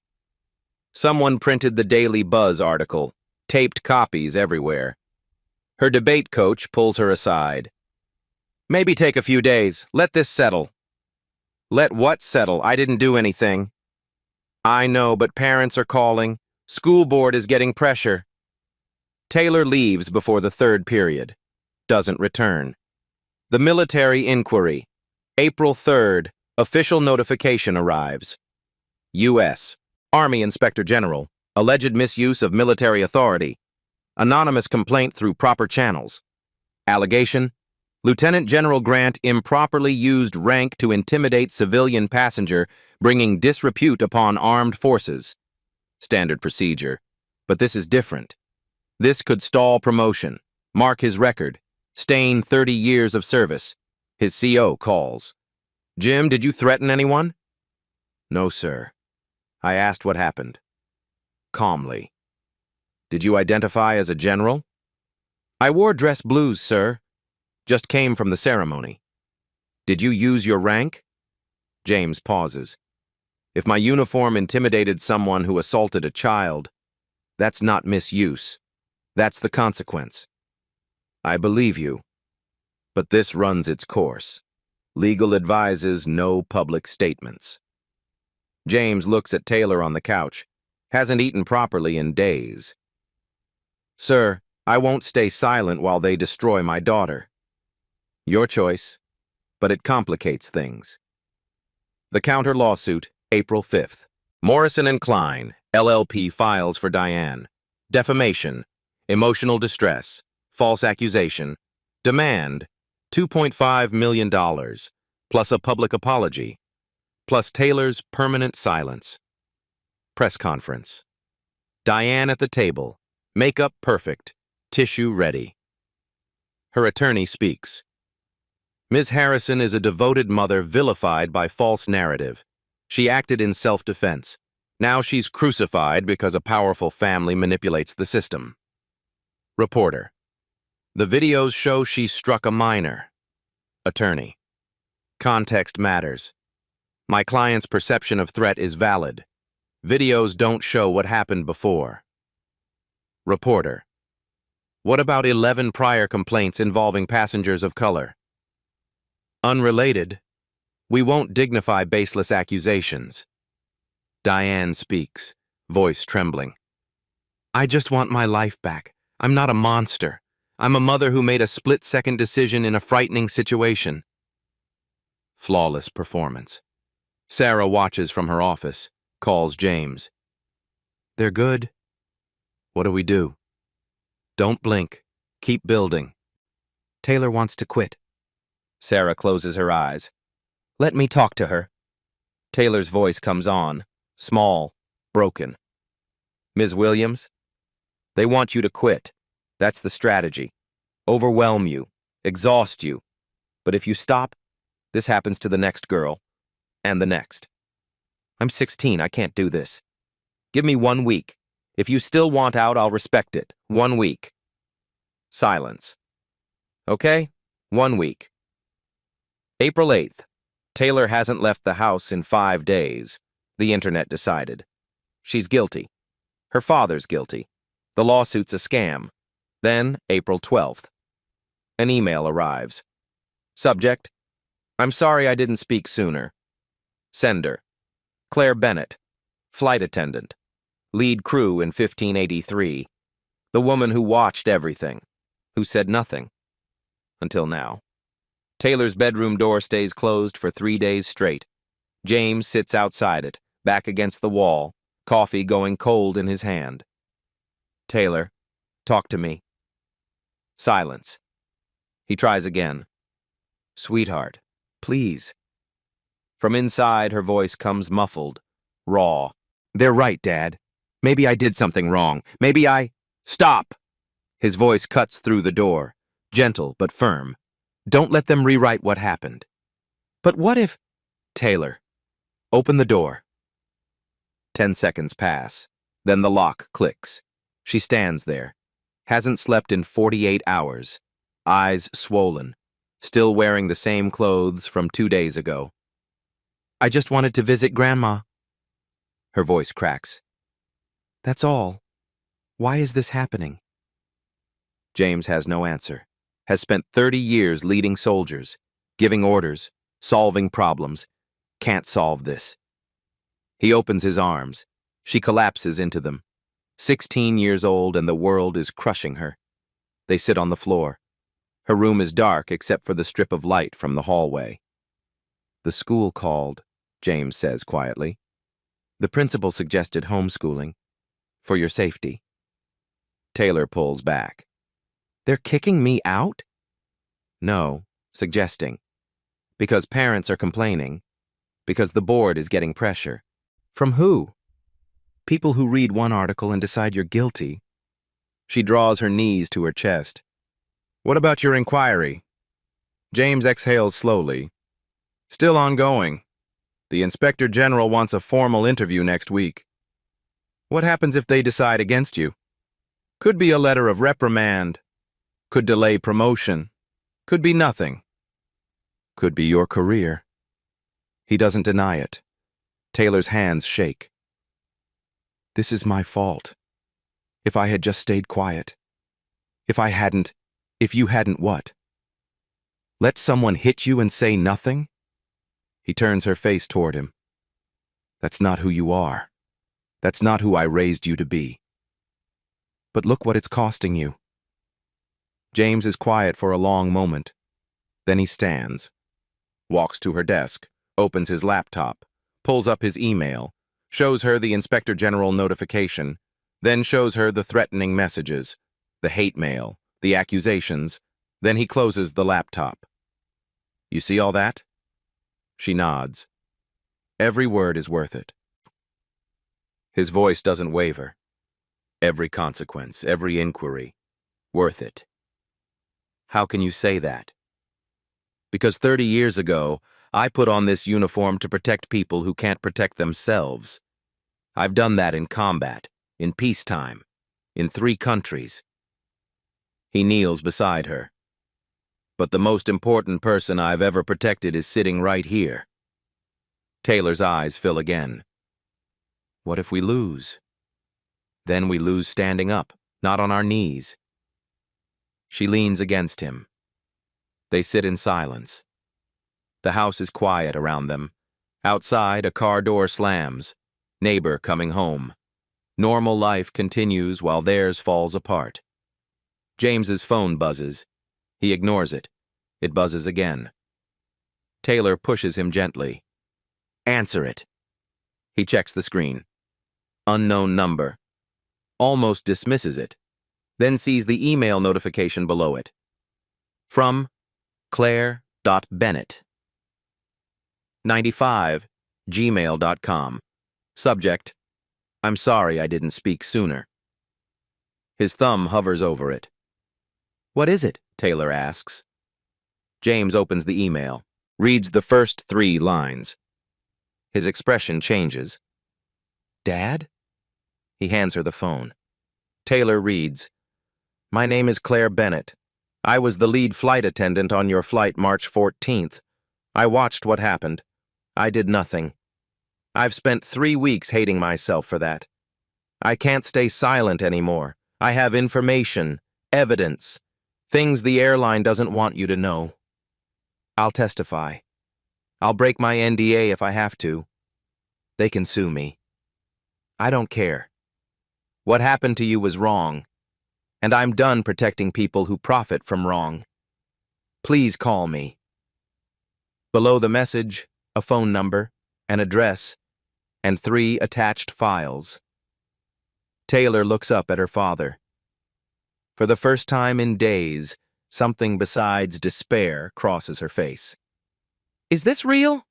Someone printed the Daily Buzz article, taped copies everywhere. Her debate coach pulls her aside. Maybe take a few days. Let this settle. Let what settle? I didn't do anything. I know, but parents are calling. School board is getting pressure. Taylor leaves before the 3rd period. Doesn't return. The military inquiry. April 3rd. Official notification arrives. U.S. Army Inspector General, Alleged misuse of military authority. Anonymous complaint through proper channels. Allegation: Lieutenant General Grant improperly used rank to intimidate civilian passenger, bringing disrepute upon armed forces. Standard procedure. But this is different. This could stall promotion, mark his record, stain 30 years of service. His CO calls. Jim, did you threaten anyone? No, sir. I asked what happened. Calmly. Did you identify as a general? I wore dress blues, sir. Just came from the ceremony. Did you use your rank? James pauses. If my uniform intimidated someone who assaulted a child, that's not misuse. That's the consequence. I believe you. But this runs its course. Legal advises no public statements. James looks at Taylor on the couch. Hasn't eaten properly in days. Sir, I won't stay silent while they destroy my daughter. Your choice, but it complicates things. The counter lawsuit, April 5th. Morrison and Klein, LLP files for Diane. Defamation, emotional distress, false accusation, demand, $2.5 million, plus a public apology, plus Taylor's permanent silence. Press conference. Diane at the table, makeup perfect, tissue ready. Her attorney speaks. Ms. Harrison is a devoted mother vilified by false narrative. She acted in self-defense. Now she's crucified because a powerful family manipulates the system. Reporter. The videos show she struck a minor. Attorney. Context matters. My client's perception of threat is valid. Videos don't show what happened before. Reporter. What about 11 prior complaints involving passengers of color? Unrelated. We won't dignify baseless accusations. Diane speaks, voice trembling. I just want my life back. I'm not a monster. I'm a mother who made a split-second decision in a frightening situation. Flawless performance. Sarah watches from her office, calls James. They're good. What do we do? Don't blink. Keep building. Taylor wants to quit. Sarah closes her eyes. Let me talk to her. Taylor's voice comes on, small, broken. Ms. Williams, they want you to quit. That's the strategy. Overwhelm you, exhaust you. But if you stop, this happens to the next girl, and the next. I'm 16, I can't do this. Give me 1 week. If you still want out, I'll respect it. 1 week. Silence. Okay? 1 week. April 8th. Taylor hasn't left the house in 5 days. The internet decided. She's guilty. Her father's guilty. The lawsuit's a scam. Then, April 12th. An email arrives. Subject: I'm sorry I didn't speak sooner. Sender: Claire Bennett, flight attendant. Lead crew in 1583. The woman who watched everything. Who said nothing. Until now. Taylor's bedroom door stays closed for 3 days straight. James sits outside it, back against the wall, coffee going cold in his hand. Taylor, talk to me. Silence. He tries again. Sweetheart, please. From inside, her voice comes muffled, raw. They're right, Dad. Maybe I did something wrong. Maybe I... Stop! His voice cuts through the door, gentle but firm. Don't let them rewrite what happened. But what if... Taylor, open the door. 10 seconds pass. Then the lock clicks. She stands there. Hasn't slept in 48 hours. Eyes swollen. Still wearing the same clothes from 2 days ago. I just wanted to visit Grandma. Her voice cracks. That's all. Why is this happening? James has no answer. Has spent 30 years leading soldiers, giving orders, solving problems. Can't solve this. He opens his arms. She collapses into them. 16 years old and the world is crushing her. They sit on the floor. Her room is dark except for the strip of light from the hallway. The school called, James says quietly. The principal suggested homeschooling. For your safety. Taylor pulls back. They're kicking me out? No, suggesting. Because parents are complaining. Because the board is getting pressure. From who? People who read one article and decide you're guilty. She draws her knees to her chest. What about your inquiry? James exhales slowly. Still ongoing. The Inspector General wants a formal interview next week. What happens if they decide against you? Could be a letter of reprimand. Could delay promotion. Could be nothing. Could be your career. He doesn't deny it. Taylor's hands shake. This is my fault. If I had just stayed quiet. If you hadn't what? Let someone hit you and say nothing? He turns her face toward him. That's not who you are. That's not who I raised you to be. But look what it's costing you. James is quiet for a long moment. Then he stands, walks to her desk, opens his laptop, pulls up his email, shows her the Inspector General notification, then shows her the threatening messages, the hate mail, the accusations, then he closes the laptop. You see all that? She nods. Every word is worth it. His voice doesn't waver. Every consequence, every inquiry, worth it. How can you say that? Because 30 years ago, I put on this uniform to protect people who can't protect themselves. I've done that in combat, in peacetime, in 3 countries. He kneels beside her. But the most important person I've ever protected is sitting right here. Taylor's eyes fill again. What if we lose? Then we lose standing up, not on our knees. She leans against him. They sit in silence. The house is quiet around them. Outside, a car door slams. Neighbor coming home. Normal life continues while theirs falls apart. James's phone buzzes. He ignores it. It buzzes again. Taylor pushes him gently. Answer it. He checks the screen. Unknown number. Almost dismisses it. Then sees the email notification below it. From Claire.Bennett. 95, gmail.com. Subject, I'm sorry I didn't speak sooner. His thumb hovers over it. What is it? Taylor asks. James opens the email, reads the first 3 lines. His expression changes. Dad? He hands her the phone. Taylor reads, My name is Claire Bennett. I was the lead flight attendant on your flight March 14th. I watched what happened. I did nothing. I've spent 3 weeks hating myself for that. I can't stay silent anymore. I have information, evidence, things the airline doesn't want you to know. I'll testify. I'll break my NDA if I have to. They can sue me. I don't care. What happened to you was wrong, and I'm done protecting people who profit from wrong. Please call me. Below the message, a phone number, an address, and 3 attached files. Taylor looks up at her father. For the first time in days, something besides despair crosses her face. Is this real?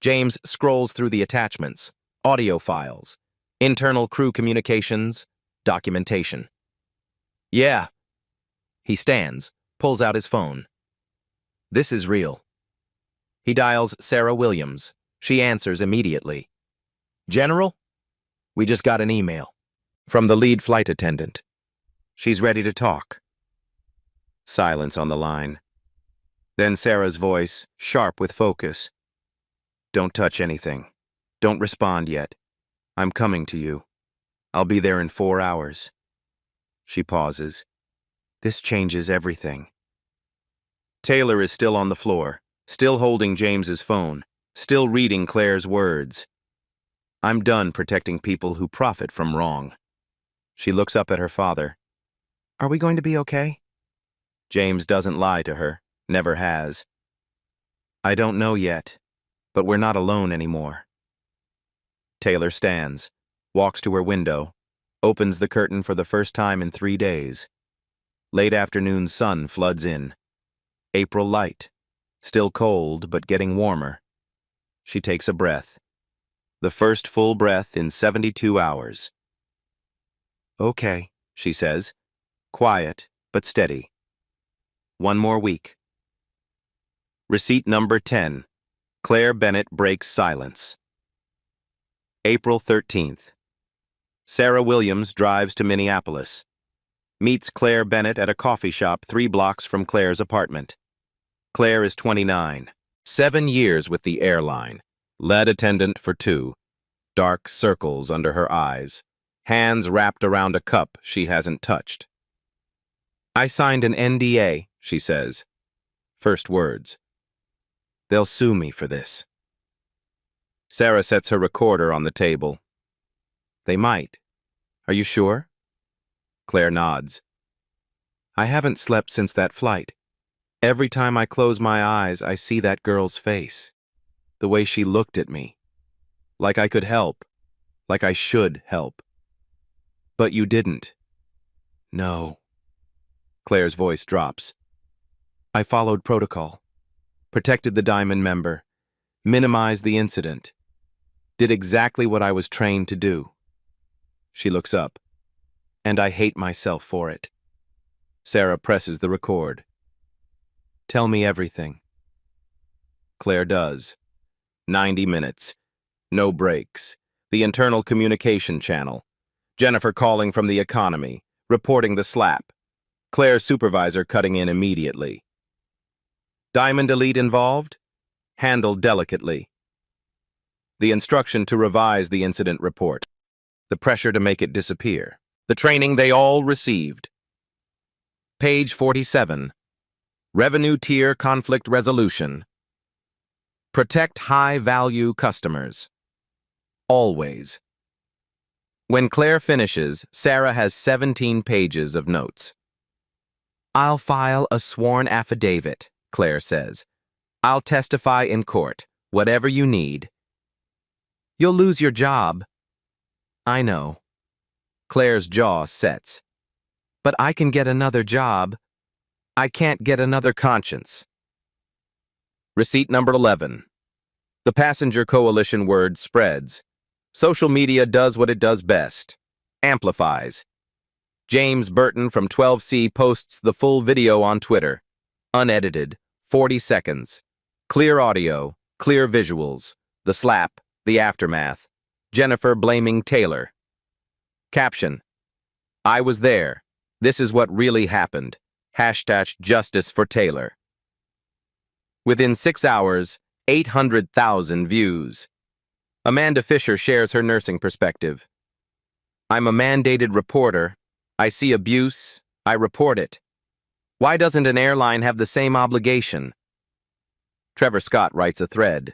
James scrolls through the attachments, audio files, internal crew communications, documentation. Yeah. He stands, pulls out his phone. This is real. He dials Sarah Williams. She answers immediately. General? We just got an email. From the lead flight attendant. She's ready to talk. Silence on the line. Then Sarah's voice, sharp with focus. Don't touch anything. Don't respond yet. I'm coming to you. I'll be there in 4 hours. She pauses. This changes everything. Taylor is still on the floor, still holding James's phone, still reading Claire's words. I'm done protecting people who profit from wrong. She looks up at her father. Are we going to be okay? James doesn't lie to her, never has. I don't know yet, but we're not alone anymore. Taylor stands, walks to her window, opens the curtain for the first time in 3 days. Late afternoon sun floods in. April light. Still cold, but getting warmer. She takes a breath. The first full breath in 72 hours. Okay, she says. Quiet, but steady. 1 more week. Receipt number 10. Claire Bennett breaks silence. April 13th. Sarah Williams drives to Minneapolis. Meets Claire Bennett at a coffee shop 3 blocks from Claire's apartment. Claire is 29. 7 years with the airline. Lead attendant for 2. Dark circles under her eyes. Hands wrapped around a cup she hasn't touched. I signed an NDA, she says. First words. They'll sue me for this. Sarah sets her recorder on the table. They might. Are you sure? Claire nods. I haven't slept since that flight. Every time I close my eyes, I see that girl's face. The way she looked at me. Like I could help. Like I should help. But you didn't. No. Claire's voice drops. I followed protocol. Protected the Diamond member. Minimized the incident. Did exactly what I was trained to do. She looks up. And I hate myself for it. Sarah presses the record. Tell me everything. Claire does. 90 minutes. No breaks. The internal communication channel. Jennifer calling from the economy, reporting the slap. Claire's supervisor cutting in immediately. Diamond Elite involved? Handled delicately. The instruction to revise the incident report. The pressure to make it disappear. The training they all received. Page 47. Revenue tier conflict resolution. Protect high-value customers. Always. When Claire finishes, Sarah has 17 pages of notes. I'll file a sworn affidavit, Claire says. I'll testify in court, whatever you need. You'll lose your job. I know. Claire's jaw sets. But I can get another job. I can't get another conscience. Receipt number 11. The passenger coalition word spreads. Social media does what it does best. Amplifies. James Burton from 12C posts the full video on Twitter. Unedited. 40 seconds. Clear audio. Clear visuals. The slap. The aftermath. Jennifer blaming Taylor. Caption. I was there. This is what really happened. Hashtag justice for Taylor. Within 6 hours, 800,000 views. Amanda Fisher shares her nursing perspective. I'm a mandated reporter. I see abuse. I report it. Why doesn't an airline have the same obligation? Trevor Scott writes a thread.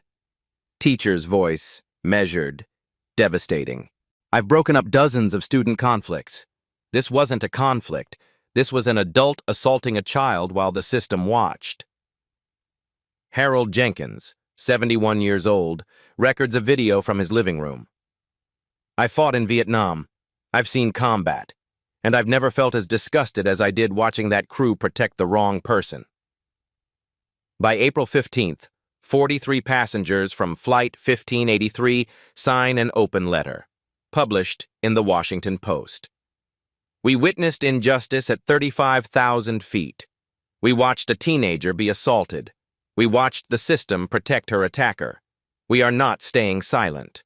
Teacher's voice, measured, devastating. I've broken up dozens of student conflicts. This wasn't a conflict. This was an adult assaulting a child while the system watched. Harold Jenkins, 71 years old, records a video from his living room. I fought in Vietnam. I've seen combat. And I've never felt as disgusted as I did watching that crew protect the wrong person. By April 15th, 43 passengers from Flight 1583 sign an open letter, published in the Washington Post. We witnessed injustice at 35,000 feet. We watched a teenager be assaulted. We watched the system protect her attacker. We are not staying silent.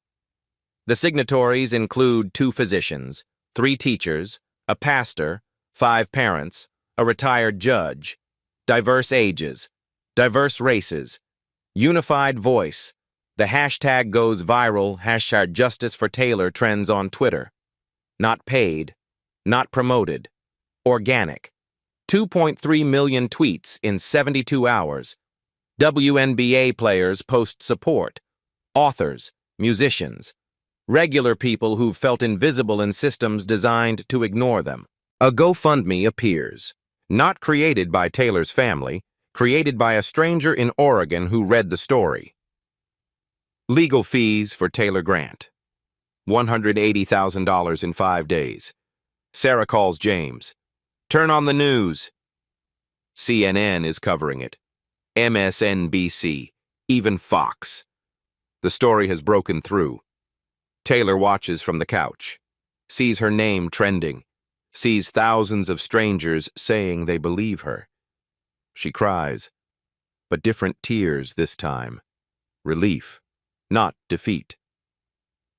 The signatories include 2 physicians, 3 teachers, a pastor, 5 parents, a retired judge, diverse ages, diverse races, unified voice. The hashtag goes viral, hashtag Justice for Taylor trends on Twitter. Not paid, not promoted, organic. 2.3 million tweets in 72 hours. WNBA players post support. Authors, musicians, regular people who've felt invisible in systems designed to ignore them. A GoFundMe appears. Not created by Taylor's family, created by a stranger in Oregon who read the story. Legal fees for Taylor Grant. $180,000 in 5 days. Sarah calls James. Turn on the news. CNN is covering it. MSNBC, even Fox. The story has broken through. Taylor watches from the couch, sees her name trending, sees thousands of strangers saying they believe her. She cries, but different tears this time. Relief, not defeat.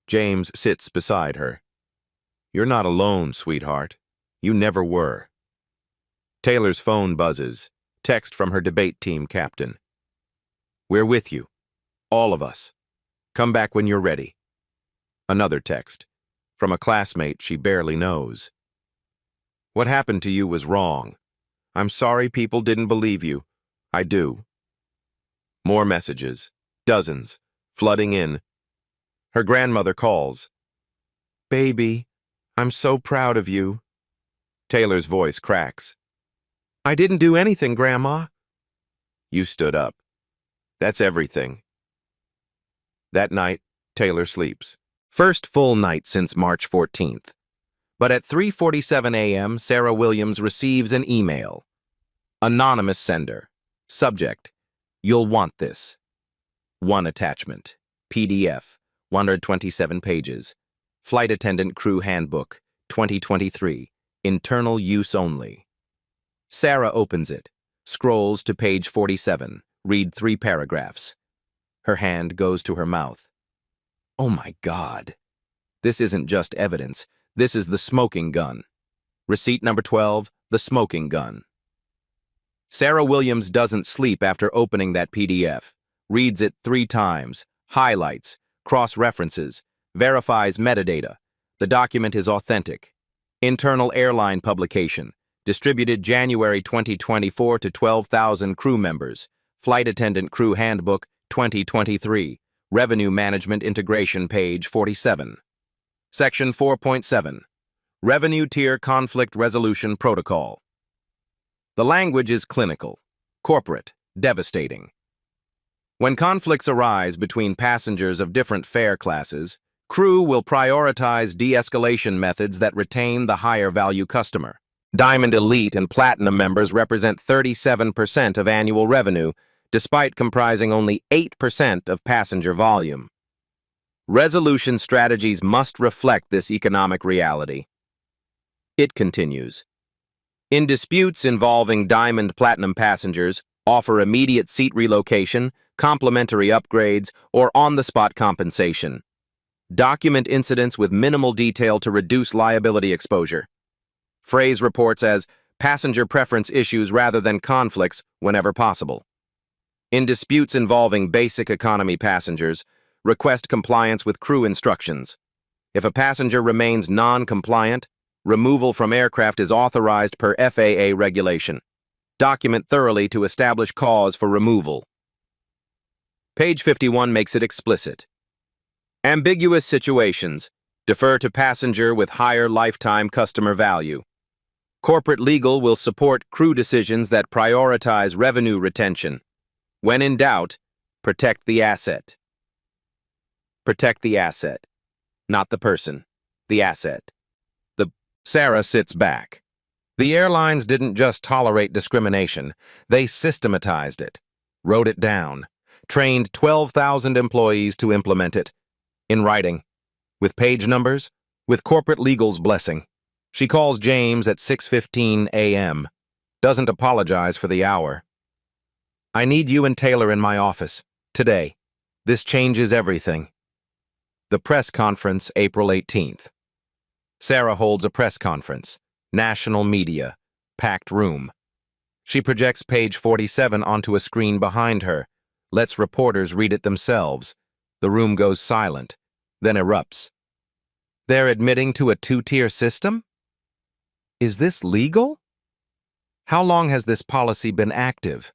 James sits beside her. You're not alone, sweetheart. You never were. Taylor's phone buzzes. Text from her debate team captain. We're with you. All of us. Come back when you're ready. Another text. From a classmate she barely knows. What happened to you was wrong. I'm sorry people didn't believe you. I do. More messages. Dozens. Flooding in. Her grandmother calls. Baby, I'm so proud of you. Taylor's voice cracks. I didn't do anything, Grandma. You stood up. That's everything. That night, Taylor sleeps. First full night since March 14th. But at 3:47 a.m., Sarah Williams receives an email. Anonymous sender. Subject. You'll want this. One attachment. PDF. 127 pages. Flight Attendant Crew Handbook. 2023. Internal use only. Sarah opens it, scrolls to page 47, read 3 paragraphs. Her hand goes to her mouth. Oh my God. This isn't just evidence. This is the smoking gun. Receipt number 12, the smoking gun. Sarah Williams doesn't sleep after opening that PDF, reads it 3 times, highlights, cross-references, verifies metadata. The document is authentic. Internal airline publication. Distributed January 2024 to 12,000 crew members. Flight Attendant Crew Handbook 2023. Revenue Management Integration, page 47. Section 4.7. Revenue Tier Conflict Resolution Protocol. The language is clinical, corporate, devastating. When conflicts arise between passengers of different fare classes, crew will prioritize de-escalation methods that retain the higher value customer. Diamond Elite and Platinum members represent 37% of annual revenue, despite comprising only 8% of passenger volume. Resolution strategies must reflect this economic reality. It continues. In disputes involving Diamond Platinum passengers, offer immediate seat relocation, complimentary upgrades, or on-the-spot compensation. Document incidents with minimal detail to reduce liability exposure. Phrase reports as passenger preference issues rather than conflicts whenever possible. In disputes involving basic economy passengers, request compliance with crew instructions. If a passenger remains non-compliant, removal from aircraft is authorized per FAA regulation. Document thoroughly to establish cause for removal. Page 51 makes it explicit. Ambiguous situations. Defer to passenger with higher lifetime customer value. Corporate legal will support crew decisions that prioritize revenue retention. When in doubt, protect the asset. Protect the asset. Not the person. The asset. Sarah sits back. The airlines didn't just tolerate discrimination, they systematized it, wrote it down, trained 12,000 employees to implement it. In writing, with page numbers, with corporate legal's blessing. She calls James at 6:15 a.m., doesn't apologize for the hour. I need you and Taylor in my office, today. This changes everything. The press conference, April 18th. Sarah holds a press conference. National media. Packed room. She projects page 47 onto a screen behind her, lets reporters read it themselves. The room goes silent, then erupts. They're admitting to a 2-tier system? Is this legal? How long has this policy been active?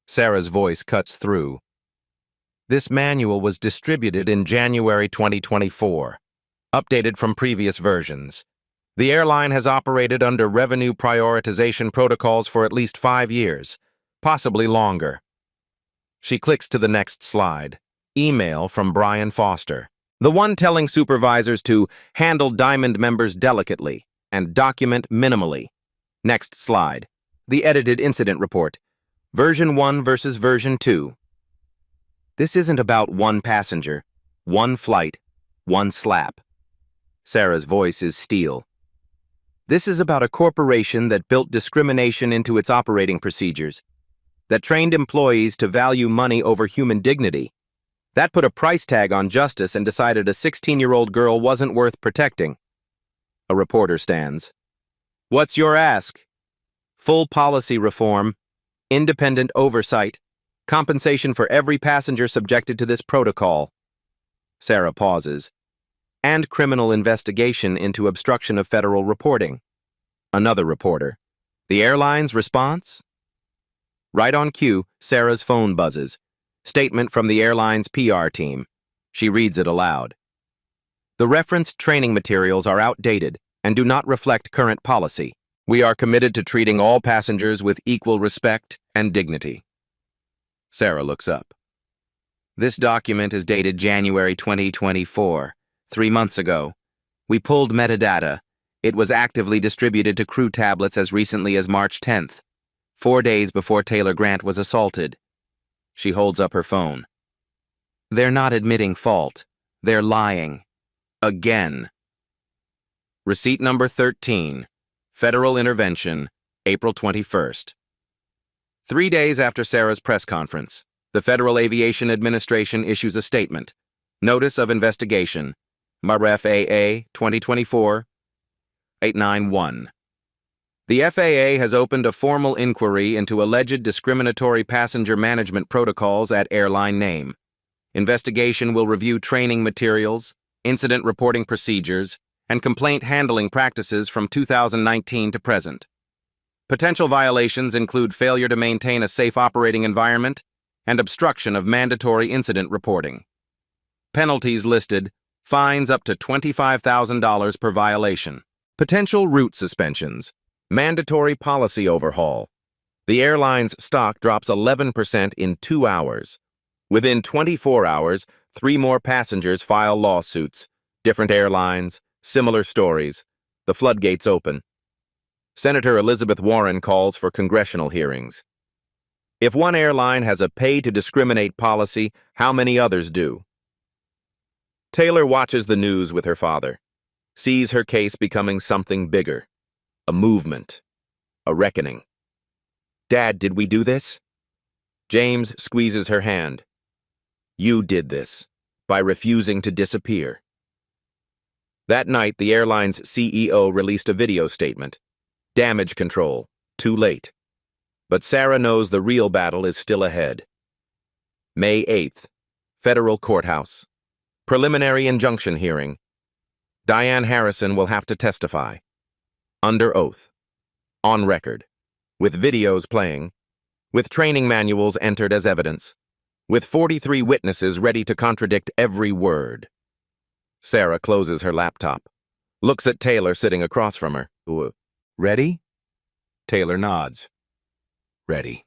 Sarah's voice cuts through. This manual was distributed in January 2024, updated from previous versions. The airline has operated under revenue prioritization protocols for at least 5 years, possibly longer. She clicks to the next slide. Email from Brian Foster, the one telling supervisors to handle Diamond members delicately. and document minimally. Next slide. The edited incident report. Version 1 versus version 2. This isn't about one passenger, one flight, one slap. Sarah's voice is steel. This is about a corporation that built discrimination into its operating procedures, that trained employees to value money over human dignity, that put a price tag on justice and decided a 16-year-old girl wasn't worth protecting. A reporter stands. What's your ask? Full policy reform, independent oversight, compensation for every passenger subjected to this protocol. Sarah pauses. And criminal investigation into obstruction of federal reporting. Another reporter. The airline's response? Right on cue, Sarah's phone buzzes. Statement from the airline's PR team. She reads it aloud. The referenced training materials are outdated and do not reflect current policy. We are committed to treating all passengers with equal respect and dignity. Sarah looks up. This document is dated January 2024. 3 months ago. We pulled metadata. It was actively distributed to crew tablets as recently as March 10th, 4 days before Taylor Grant was assaulted. She holds up her phone. They're not admitting fault. They're lying. Again. Receipt number 13. Federal intervention, April 21st. 3 days after Sarah's press conference, the Federal Aviation Administration issues a statement. Notice of investigation. MAREF AA 2024-891. The FAA has opened a formal inquiry into alleged discriminatory passenger management protocols at airline name. Investigation will review training materials, incident reporting procedures, and complaint handling practices from 2019 to present. Potential violations include failure to maintain a safe operating environment and obstruction of mandatory incident reporting. Penalties listed: fines up to $25,000 per violation. Potential route suspensions. Mandatory policy overhaul. The airline's stock drops 11% in 2 hours. Within 24 hours, 3 more passengers file lawsuits. Different airlines, similar stories. The floodgates open. Senator Elizabeth Warren calls for congressional hearings. If one airline has a pay-to-discriminate policy, how many others do? Taylor watches the news with her father, sees her case becoming something bigger, a movement, a reckoning. Dad, did we do this? James squeezes her hand. You did this, by refusing to disappear. That night, the airline's CEO released a video statement. Damage control, too late. But Sarah knows the real battle is still ahead. May 8th, Federal Courthouse. Preliminary injunction hearing. Diane Harrison will have to testify. Under oath. On record. With videos playing. With training manuals entered as evidence. With 43 witnesses ready to contradict every word. Sarah closes her laptop. Looks at Taylor sitting across from her. Ready? Taylor nods. Ready.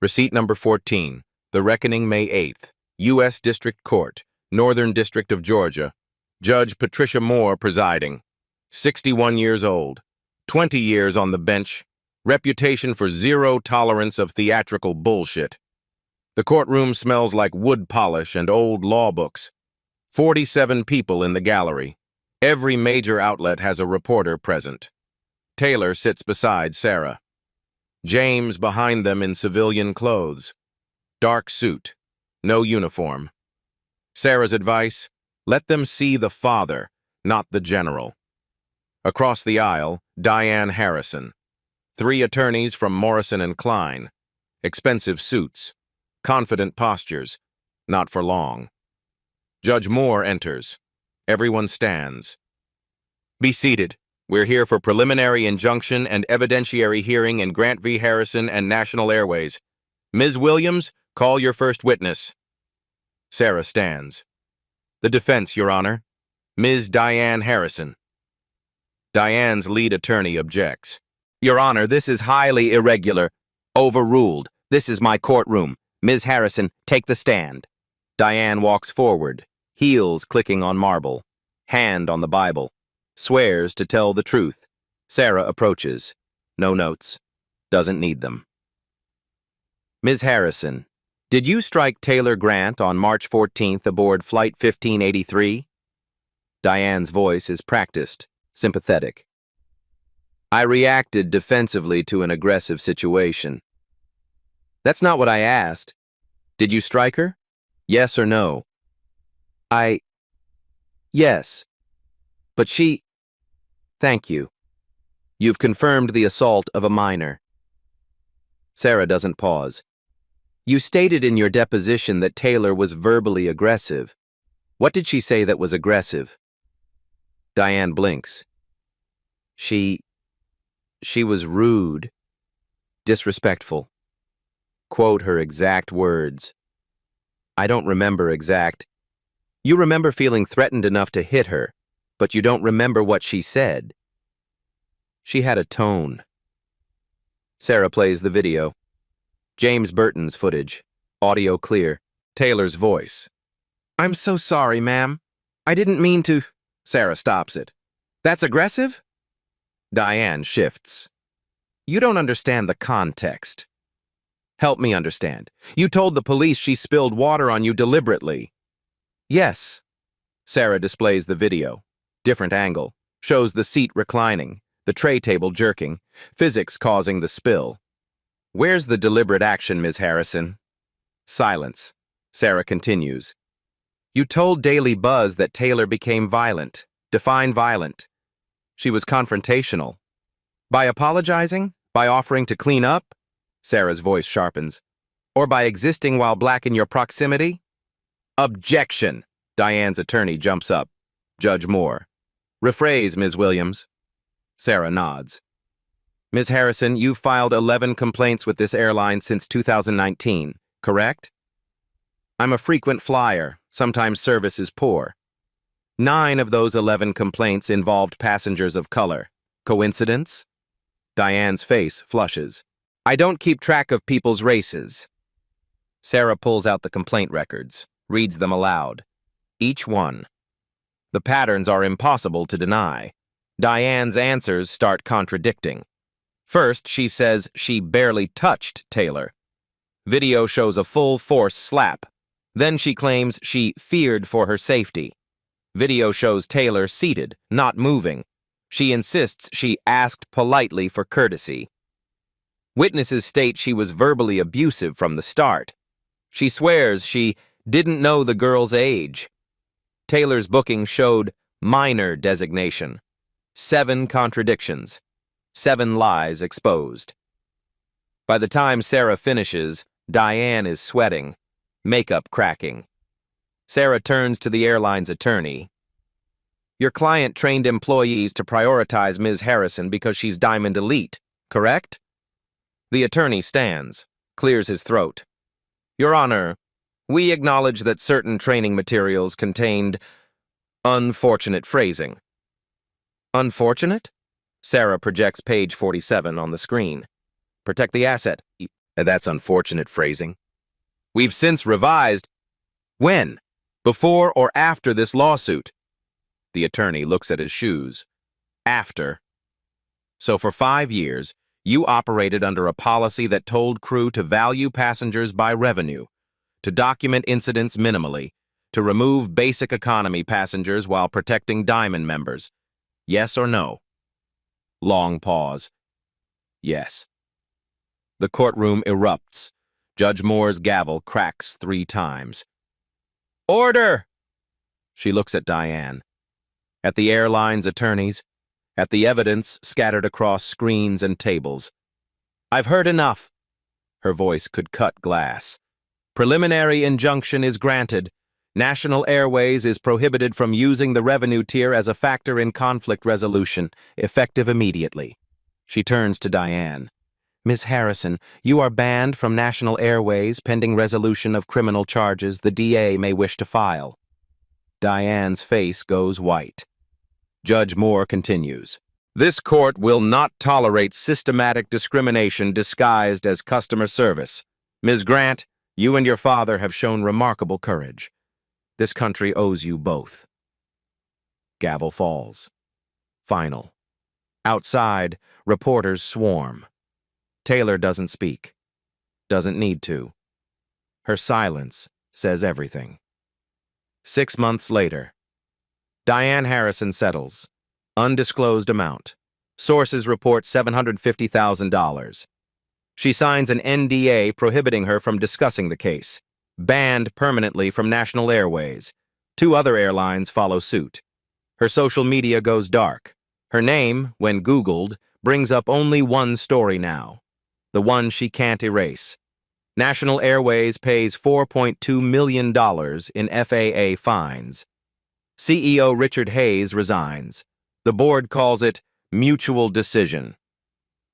Receipt number 14. The Reckoning, May 8th. U.S. District Court, Northern District of Georgia. Judge Patricia Moore presiding. 61 years old. 20 years on the bench. Reputation for zero tolerance of theatrical bullshit. The courtroom smells like wood polish and old law books. 47 people in the gallery. Every major outlet has a reporter present. Taylor sits beside Sarah. James behind them in civilian clothes. Dark suit. No uniform. Sarah's advice: let them see the father, not the general. Across the aisle, Diane Harrison. 3 attorneys from Morrison and Klein. Expensive suits. Confident postures. Not for long. Judge Moore enters. Everyone stands. Be seated. We're here for preliminary injunction and evidentiary hearing in Grant v. Harrison and National Airways. Ms. Williams, call your first witness. Sarah stands. The defense, Your Honor. Ms. Diane Harrison. Diane's lead attorney objects. Your Honor, this is highly irregular. Overruled. This is my courtroom. Ms. Harrison, take the stand. Diane walks forward, heels clicking on marble, hand on the Bible. Swears to tell the truth. Sarah approaches. No notes. Doesn't need them. Ms. Harrison, did you strike Taylor Grant on March 14th aboard Flight 1583? Diane's voice is practiced, sympathetic. I reacted defensively to an aggressive situation. That's not what I asked. Did you strike her? Yes or no? Yes. But she... Thank you. You've confirmed the assault of a minor. Sarah doesn't pause. You stated in your deposition that Taylor was verbally aggressive. What did she say that was aggressive? Diane blinks. She was rude, disrespectful. Quote her exact words. I don't remember exact. You remember feeling threatened enough to hit her, but you don't remember what she said. She had a tone. Sarah plays the video. James Burton's footage. Audio clear. Taylor's voice. I'm so sorry, ma'am. I didn't mean to... Sarah stops it. That's aggressive? Diane shifts. You don't understand the context. Help me understand. You told the police she spilled water on you deliberately. Yes. Sarah displays the video. Different angle. Shows the seat reclining, the tray table jerking, physics causing the spill. Where's the deliberate action, Ms. Harrison? Silence. Sarah continues. You told Daily Buzz that Taylor became violent. Define violent. She was confrontational. By apologizing? By offering to clean up? Sarah's voice sharpens. Or by existing while black in your proximity? Objection! Diane's attorney jumps up. Judge Moore. Rephrase, Ms. Williams. Sarah nods. Ms. Harrison, you've filed 11 complaints with this airline since 2019, correct? I'm a frequent flyer. Sometimes service is poor. 9 of those 11 complaints involved passengers of color. Coincidence? Diane's face flushes. I don't keep track of people's races. Sarah pulls out the complaint records, reads them aloud. Each one. The patterns are impossible to deny. Diane's answers start contradicting. First, she says she barely touched Taylor. Video shows a full force slap. Then she claims she feared for her safety. Video shows Taylor seated, not moving. She insists she asked politely for courtesy. Witnesses state she was verbally abusive from the start. She swears she didn't know the girl's age. Taylor's booking showed minor designation. 7 contradictions. 7 lies exposed. By the time Sarah finishes, Diane is sweating, makeup cracking. Sarah turns to the airline's attorney. Your client trained employees to prioritize Ms. Harrison because she's Diamond Elite, correct? The attorney stands, clears his throat. Your Honor, we acknowledge that certain training materials contained unfortunate phrasing. Unfortunate? Sarah projects page 47 on the screen. Protect the asset. That's unfortunate phrasing. We've since revised. When? Before or after this lawsuit? The attorney looks at his shoes. After. So for 5 years, you operated under a policy that told crew to value passengers by revenue, to document incidents minimally, to remove basic economy passengers while protecting Diamond members. Yes or no? Long pause. Yes. The courtroom erupts. Judge Moore's gavel cracks 3 times. Order! She looks at Diane. At the airline's attorneys, at the evidence scattered across screens and tables. I've heard enough. Her voice could cut glass. Preliminary injunction is granted. National Airways is prohibited from using the revenue tier as a factor in conflict resolution, effective immediately. She turns to Diane. Ms. Harrison, you are banned from National Airways pending resolution of criminal charges the DA may wish to file. Diane's face goes white. Judge Moore continues. This court will not tolerate systematic discrimination disguised as customer service. Ms. Grant, you and your father have shown remarkable courage. This country owes you both. Gavel falls. Final. Outside, reporters swarm. Taylor doesn't speak. Doesn't need to. Her silence says everything. 6 months later. Diane Harrison settles. Undisclosed amount. Sources report $750,000. She signs an NDA prohibiting her from discussing the case. Banned permanently from national airways. 2 other airlines follow suit. Her social media goes dark. Her name, when Googled, brings up only one story now. The one she can't erase. National Airways pays $4.2 million in FAA fines. CEO Richard Hayes resigns. The board calls it mutual decision.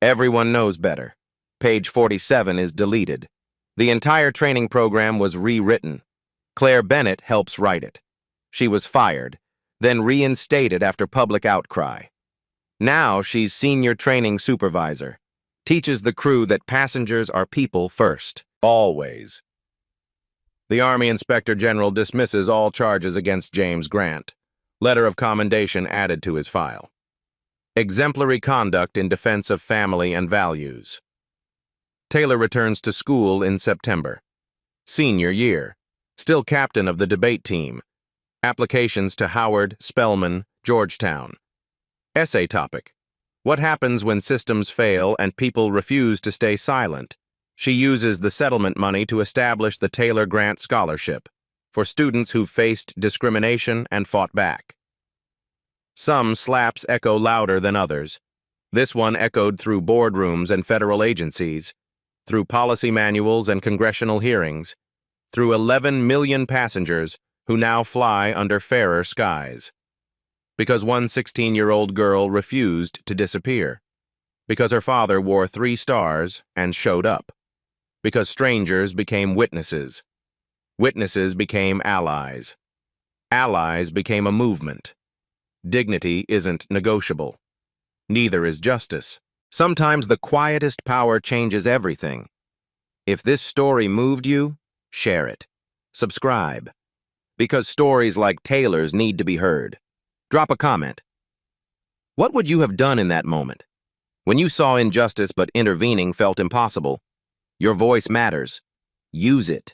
Everyone knows better. Page 47 is deleted. The entire training program was rewritten. Claire Bennett helps write it. She was fired, then reinstated after public outcry. Now she's senior training supervisor. Teaches the crew that passengers are people first. Always. The Army Inspector General dismisses all charges against James Grant. Letter of commendation added to his file. Exemplary conduct in defense of family and values. Taylor returns to school in September. Senior year. Still captain of the debate team. Applications to Howard, Spelman, Georgetown. Essay topic. What happens when systems fail and people refuse to stay silent? She uses the settlement money to establish the Taylor Grant Scholarship for students who've faced discrimination and fought back. Some slaps echo louder than others. This one echoed through boardrooms and federal agencies, through policy manuals and congressional hearings, through 11 million passengers who now fly under fairer skies. Because one 16-year-old girl refused to disappear. Because her father wore 3 stars and showed up. Because strangers became witnesses. Witnesses became allies. Allies became a movement. Dignity isn't negotiable. Neither is justice. Sometimes the quietest power changes everything. If this story moved you, share it. Subscribe. Because stories like Taylor's need to be heard. Drop a comment. What would you have done in that moment? When you saw injustice but intervening felt impossible? Your voice matters. Use it.